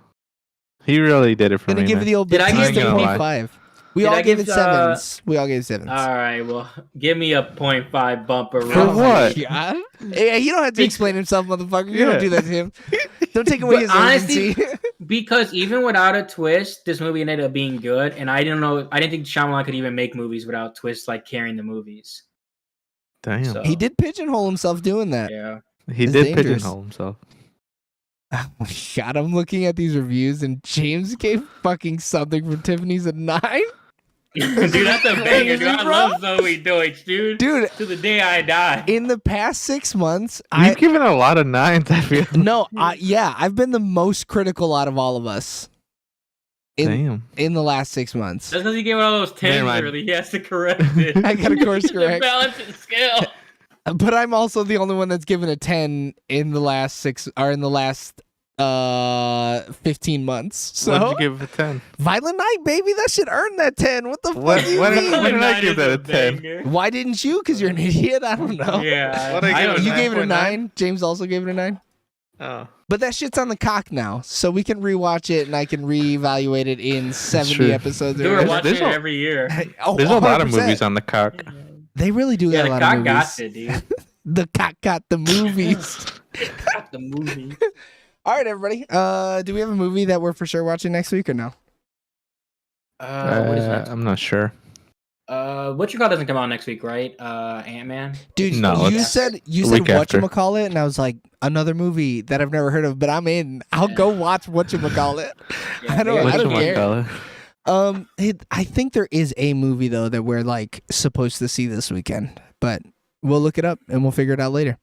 He really did it for Gonna me. give man. the old Did I give Batista you- 0.5. We Did all I gave give, it 7s. We all gave 7s. All right, well, give me a 0.5 bumper. For real what? quick. God. Yeah, he don't have to explain himself, motherfucker. You don't Yeah. do that to him. Don't take away But his honestly- agency. Because even without a twist, this movie ended up being good, and I didn't think Shyamalan could even make movies without twists like carrying the movies. Damn. So, He did pigeonhole himself doing that. Yeah. He It's did dangerous. pigeonhole himself. Oh my god, I'm looking at these reviews and James gave fucking something from Tiffany's a 9. Dude, that's a banger, dude. I Bro. love Zoe Deutsch, dude. Dude, To the day I die. in the past 6 months, You've given a lot of 9s, I feel. I've been the most critical out of all of us Damn. in the last 6 months. That's because he gave out all those 10s Never mind. early. He has to correct it. I gotta course The correct. balance and scale. But I'm also the only one that's given a 10 in the last 15 months. What'd So you give it a 10? Violent Night, baby, that should earn that 10. What the What- fuck do you what- mean? what did I give that a Is 10? banger. Why didn't you? Because you're an idiot. I don't know. Yeah. What'd I give it, You don't gave it a 9.9? 9. James also gave it a 9. Oh. But that shit's on the cock now, so we can rewatch it and I can reevaluate it in 70 true. episodes. Dude, we're There's- watching there's it a- every year. Oh, There's a lot of 100%. movies on the cock. They really do Yeah, got the a lot of cock movies. got it, dude. The cock got the movies. Got the movie. All right, everybody. Do we have a movie that we're for sure watching next week or no? What is that? I'm not sure. What you call doesn't come out next week, right? Ant-Man. Dude, No, you it's said the week after. whatchamacallit, and I was like, another movie that I've never heard of, but I'm in. I'll go watch whatchamacallit. I don't care. Whatchamacallit? I think there is a movie though that we're like supposed to see this weekend, but we'll look it up and we'll figure it out later.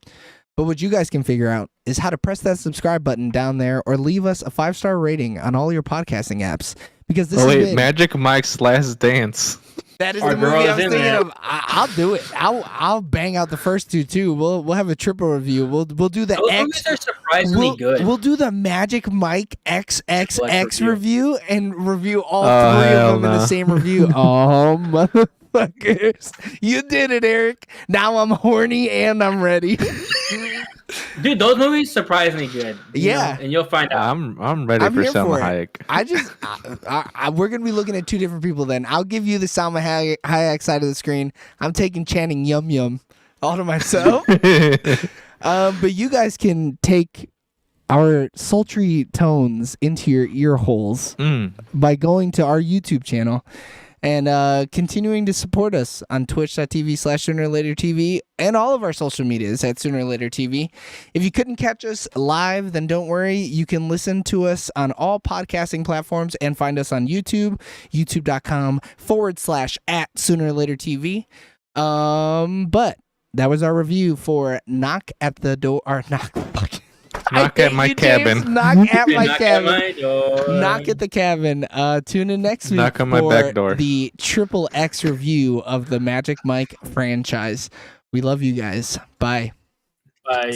But what you guys can figure out is how to press that subscribe button down there or leave us a 5-star rating on all your podcasting apps. Because this Oh has wait, been, Magic Mike's Last Dance. that is Our the movie girl I is was in thinking there. of. I'll do it. I'll bang out the first two too. We'll have a triple review. We'll do the Those X. movies are surprisingly good. We'll do the Magic Mike XXX review. review and review all Oh, three of hell them in the no. same review. Oh, motherfuckers. You did it, Eric. Now I'm horny and I'm ready. Dude, those movies surprisingly good. Yeah. And you'll find out. I'm ready I'm for here Selma for it. Hayek. I just, we're gonna be looking at two different people. Then I'll give you the Salma Hayek side of the screen. I'm taking Channing Yum Yum all to myself. But you guys can take our sultry tones into your ear holes by going to our YouTube channel and continuing to support us on twitch.tv/SoonerLaterTV and all of our social medias at SoonerLaterTV. If you couldn't catch us live, then don't worry. You can listen to us on all podcasting platforms and find us on YouTube, youtube.com/@SoonerLaterTV. But that was our review for Knock at the Door, or Knock at my cabin. Knock at my Knock cabin. at my door. Knock at the cabin. Tune in next week Knock on my for back door. the Triple X review of the Magic Mike franchise. We love you guys. Bye. Bye.